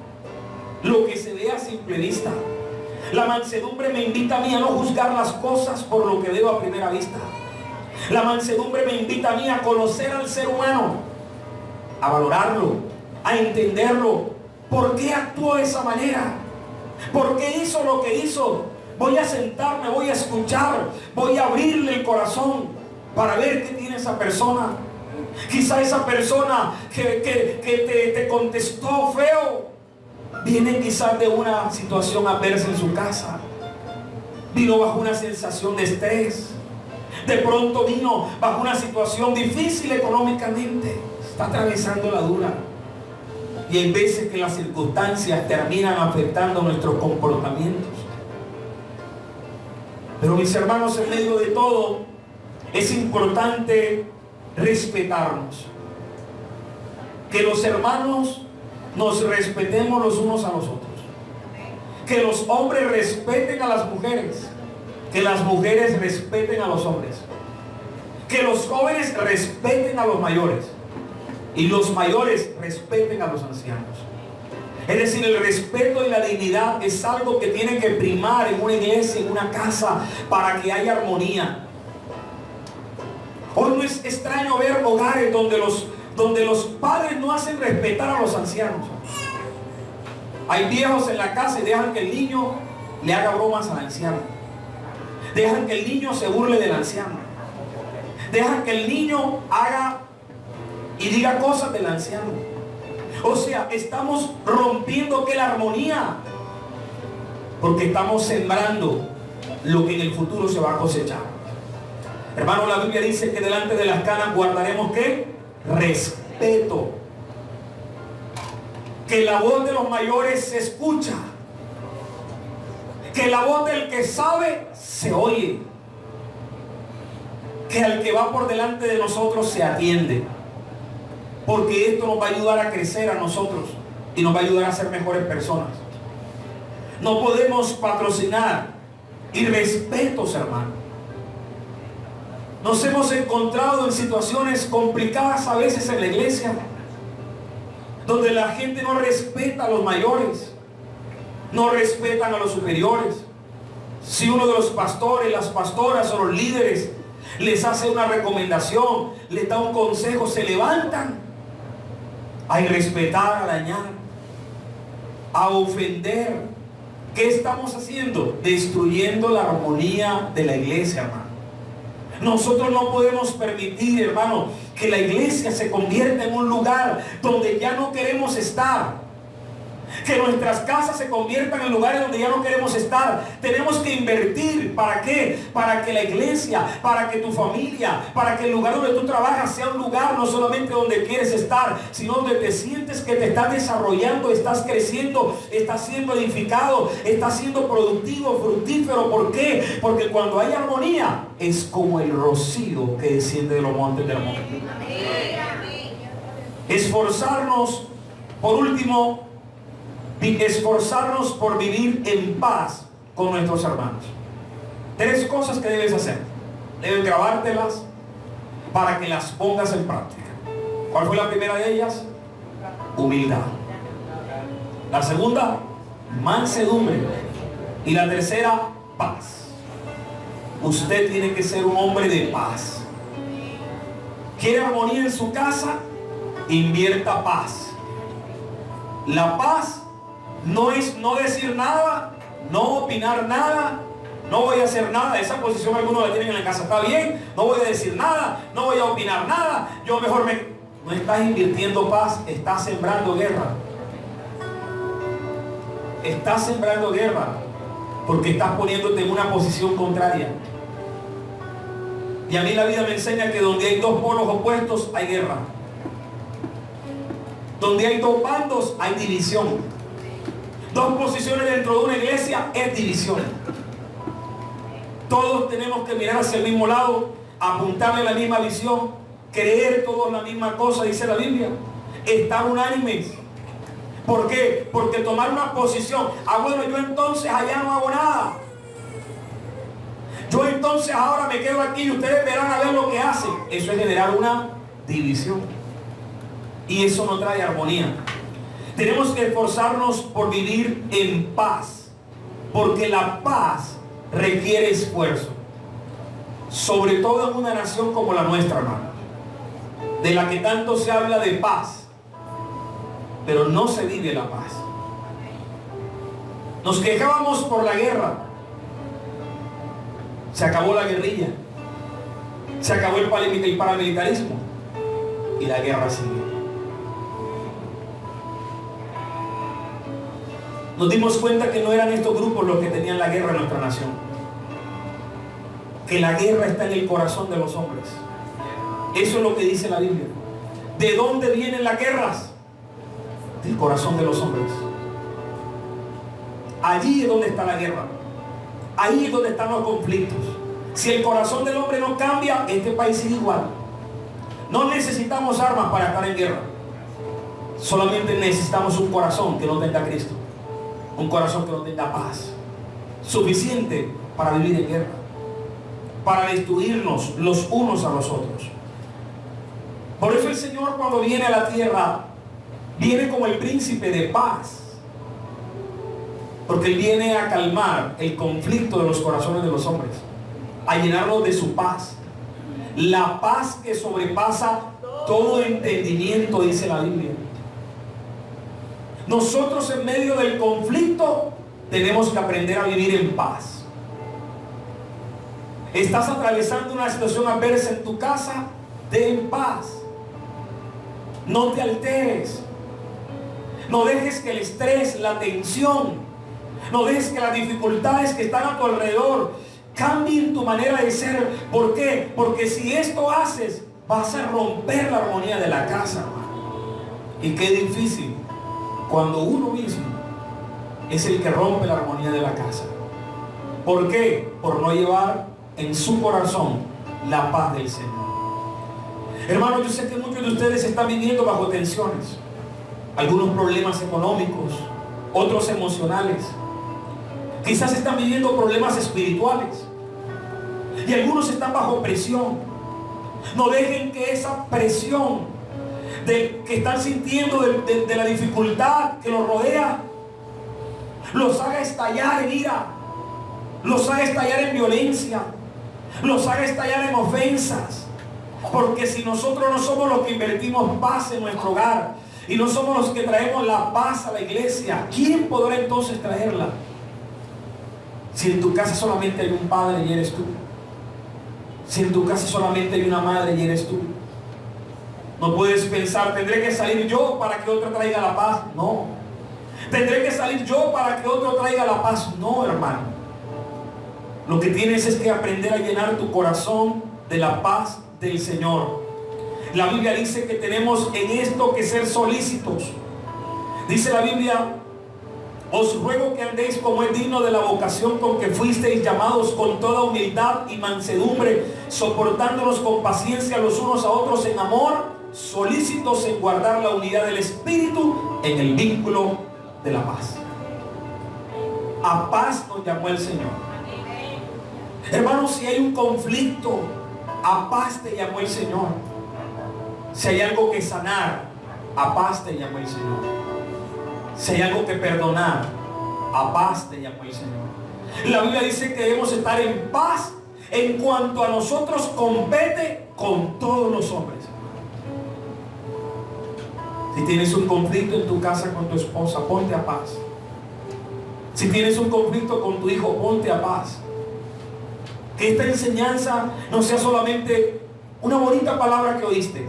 lo que se ve a simple vista. La mansedumbre me invita a mí a no juzgar las cosas por lo que veo a primera vista. La mansedumbre me invita a mí a conocer al ser humano, a valorarlo, a entenderlo. ¿Por qué actuó de esa manera? ¿Por qué hizo lo que hizo? Voy a sentarme, voy a escuchar, voy a abrirle el corazón para ver qué tiene esa persona. Quizá esa persona que te contestó feo viene quizás de una situación adversa en su casa. Vino bajo una sensación de estrés. De pronto vino bajo una situación difícil económicamente. Está atravesando la dura. Y hay veces que las circunstancias terminan afectando nuestros comportamientos. Pero mis hermanos, en medio de todo, es importante respetarnos. Que los hermanos nos respetemos los unos a los otros. Que los hombres respeten a las mujeres. Que las mujeres respeten a los hombres. Que los jóvenes respeten a los mayores. Y los mayores respeten a los ancianos. Es decir, el respeto y la dignidad es algo que tiene que primar en una iglesia, en una casa, para que haya armonía. Hoy no es extraño ver hogares donde los padres no hacen respetar a los ancianos. Hay viejos en la casa y dejan que el niño le haga bromas al anciano. Dejan que el niño se burle del anciano. Dejan que el niño haga y diga cosas del anciano. O sea, estamos rompiendo que la armonía, porque estamos sembrando lo que en el futuro se va a cosechar. Hermano, la Biblia dice que delante de las canas guardaremos ¿qué? Respeto. Que la voz de los mayores se escucha. Que la voz del que sabe se oye. Que al que va por delante de nosotros se atiende. Porque esto nos va a ayudar a crecer a nosotros y nos va a ayudar a ser mejores personas. No podemos patrocinar irrespetos, hermano. Nos hemos encontrado en situaciones complicadas a veces en la iglesia, donde la gente no respeta a los mayores, no respetan a los superiores. Si uno de los pastores, las pastoras o los líderes les hace una recomendación, les da un consejo, se levantan a irrespetar, a dañar, a ofender. ¿Qué estamos haciendo? Destruyendo la armonía de la iglesia, hermano. Nosotros no podemos permitir, hermano, que la iglesia se convierta en un lugar donde ya no queremos estar. Que nuestras casas se conviertan en lugares donde ya no queremos estar. Tenemos que invertir. ¿Para qué? Para que la iglesia, para que tu familia, para que el lugar donde tú trabajas sea un lugar no solamente donde quieres estar, sino donde te sientes que te estás desarrollando, estás creciendo, estás siendo edificado, estás siendo productivo, fructífero. ¿Por qué? Porque cuando hay armonía es como el rocío que desciende de los montes de Hermón. Esforzarnos, por último, esforzarnos por vivir en paz con nuestros hermanos. 3 cosas que debes hacer. Debes grabártelas para que las pongas en práctica. ¿Cuál fue la primera de ellas? Humildad. La segunda, mansedumbre. Y la tercera, paz. Usted tiene que ser un hombre de paz. ¿Quiere armonía en su casa? Invierta paz. La paz no es no decir nada, no opinar nada, no voy a hacer nada. Esa posición algunos la tienen en la casa. Está bien, no voy a decir nada, no voy a opinar nada. Yo mejor me... No estás invirtiendo paz, estás sembrando guerra. Estás sembrando guerra porque estás poniéndote en una posición contraria. Y a mí la vida me enseña que donde hay 2 polos opuestos hay guerra. Donde hay 2 bandos hay división. 2 posiciones dentro de una iglesia es división. Todos tenemos que mirar hacia el mismo lado, apuntarle la misma visión, creer todos la misma cosa, dice la Biblia. Estar unánimes. ¿Por qué? Porque tomar una posición, bueno, yo entonces allá no hago nada. Yo entonces ahora me quedo aquí y ustedes verán a ver lo que hacen. Eso es generar una división. Y eso no trae armonía. Tenemos que esforzarnos por vivir en paz, porque la paz requiere esfuerzo, sobre todo en una nación como la nuestra, hermano, de la que tanto se habla de paz, pero no se vive la paz. Nos quejábamos por la guerra. Se acabó la guerrilla, se acabó el paramilitarismo y la guerra sigue. Nos dimos cuenta que no eran estos grupos los que tenían la guerra en nuestra nación. Que la guerra está en el corazón de los hombres. Eso es lo que dice la Biblia. ¿De dónde vienen las guerras? Del corazón de los hombres. Allí es donde está la guerra. Ahí es donde están los conflictos. Si el corazón del hombre no cambia, este país sigue igual. No necesitamos armas para estar en guerra. Solamente necesitamos un corazón que no tenga Cristo. Un corazón que no tenga paz. Suficiente para vivir en guerra. Para destruirnos los unos a los otros. Por eso el Señor, cuando viene a la tierra, viene como el príncipe de paz. Porque Él viene a calmar el conflicto de los corazones de los hombres. A llenarlos de su paz. La paz que sobrepasa todo entendimiento, dice la Biblia. Nosotros en medio del conflicto tenemos que aprender a vivir en paz. Estás atravesando una situación adversa en tu casa, ten paz. No te alteres. No dejes que el estrés, la tensión, no dejes que las dificultades que están a tu alrededor cambien tu manera de ser. ¿Por qué? Porque si esto haces, vas a romper la armonía de la casa, hermano. Y qué difícil cuando uno mismo es el que rompe la armonía de la casa. ¿Por qué? Por no llevar en su corazón la paz del Señor. Hermanos, yo sé que muchos de ustedes están viviendo bajo tensiones. Algunos problemas económicos, otros emocionales. Quizás están viviendo problemas espirituales. Y algunos están bajo presión. No dejen que esa presión que están sintiendo de la dificultad que los rodea los haga estallar en ira, los haga estallar en violencia, los haga estallar en ofensas. Porque si nosotros no somos los que invertimos paz en nuestro hogar y no somos los que traemos la paz a la iglesia, ¿quién podrá entonces traerla? Si en tu casa solamente hay un padre y eres tú, si en tu casa solamente hay una madre y eres tú, no puedes pensar, tendré que salir yo para que otro traiga la paz. No, Tendré que salir yo para que otro traiga la paz. No, hermano. Lo que tienes es que aprender a llenar tu corazón de la paz del Señor. La Biblia dice que tenemos en esto que ser solícitos. Dice la Biblia: os ruego que andéis como es digno de la vocación con que fuisteis llamados, con toda humildad y mansedumbre, soportándonos con paciencia los unos a otros en amor, solícitos en guardar la unidad del Espíritu en el vínculo de la paz. A paz nos llamó el Señor. Hermanos, si hay un conflicto, a paz te llamó el Señor. Si hay algo que sanar, a paz te llamó el Señor. Si hay algo que perdonar, a paz te llamó el Señor. La Biblia dice que debemos estar en paz en cuanto a nosotros compete con todos los hombres. Si tienes un conflicto en tu casa con tu esposa, ponte a paz. Si tienes un conflicto con tu hijo, ponte a paz. Que esta enseñanza no sea solamente una bonita palabra que oíste,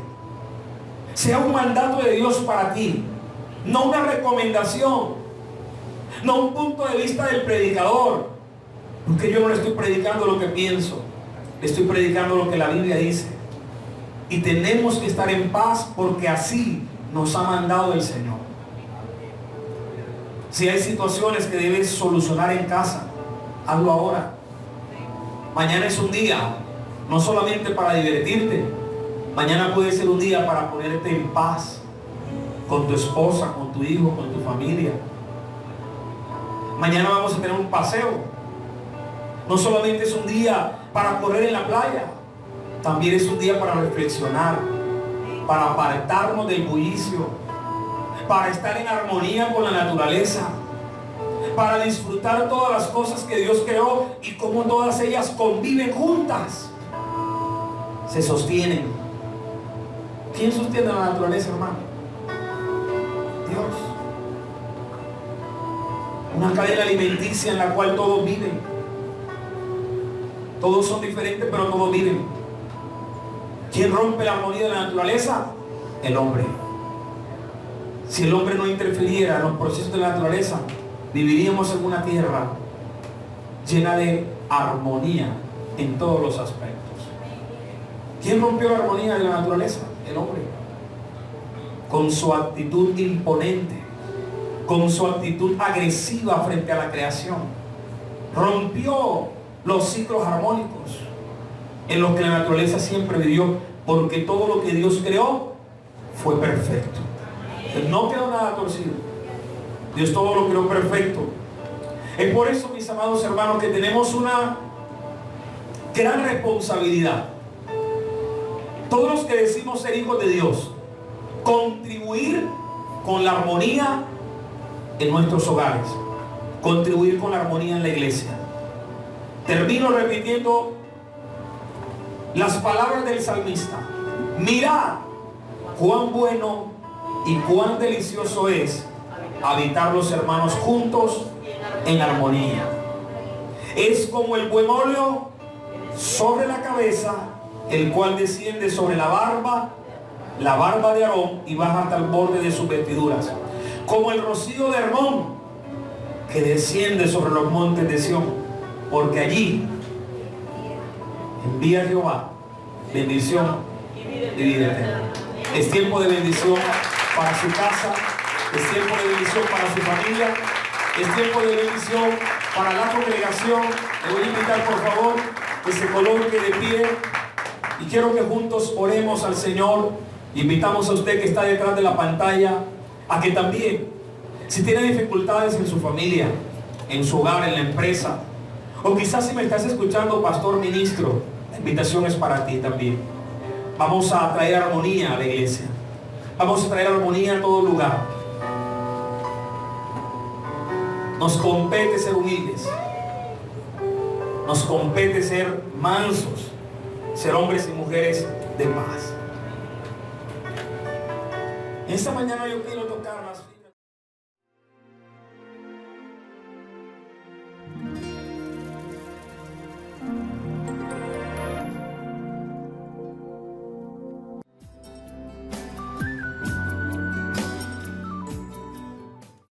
sea un mandato de Dios para ti. No una recomendación, no un punto de vista del predicador, porque yo no le estoy predicando lo que pienso, le estoy predicando lo que la Biblia dice. Y tenemos que estar en paz porque así nos ha mandado el Señor. Si hay situaciones que debes solucionar en casa, hazlo ahora. Mañana es un día no solamente para divertirte, mañana puede ser un día para ponerte en paz con tu esposa, con tu hijo, con tu familia. Mañana vamos a tener un paseo. No solamente es un día para correr en la playa, también es un día para reflexionar, para apartarnos del bullicio, para estar en armonía con la naturaleza, para disfrutar todas las cosas que Dios creó y cómo todas ellas conviven juntas, se sostienen. ¿Quién sostiene la naturaleza, hermano? Dios. Una cadena alimenticia en la cual todos viven. Todos son diferentes, pero todos viven. ¿Quién rompe la armonía de la naturaleza? El hombre. Si el hombre no interfiriera en los procesos de la naturaleza, viviríamos en una tierra llena de armonía en todos los aspectos. ¿Quién rompió la armonía de la naturaleza? El hombre. Con su actitud imponente, con su actitud agresiva frente a la creación, rompió los ciclos armónicos en los que la naturaleza siempre vivió, porque todo lo que Dios creó fue perfecto. No quedó nada torcido. Dios todo lo creó perfecto. Es por eso, mis amados hermanos, que tenemos una gran responsabilidad. Todos los que decimos ser hijos de Dios, contribuir con la armonía en nuestros hogares, contribuir con la armonía en la iglesia. Termino repitiendo las palabras del salmista: mirad cuán bueno y cuán delicioso es habitar los hermanos juntos en armonía. Es como el buen óleo sobre la cabeza, el cual desciende sobre la barba de Aarón y baja hasta el borde de sus vestiduras, como el rocío de Hermón que desciende sobre los montes de Sión, porque allí envía Jehová bendición y vida eterna. Es tiempo de bendición para su casa, es tiempo de bendición para su familia, es tiempo de bendición para la congregación. Le voy a invitar, por favor, que se coloque de pie y quiero que juntos oremos al Señor. Invitamos a usted que está detrás de la pantalla a que también, si tiene dificultades en su familia, en su hogar, en la empresa, o quizás si me estás escuchando, pastor, ministro, la invitación es para ti también. Vamos a traer armonía a la iglesia. Vamos a traer armonía a todo lugar. Nos compete ser humildes. Nos compete ser mansos, ser hombres y mujeres de paz. Esta mañana yo quiero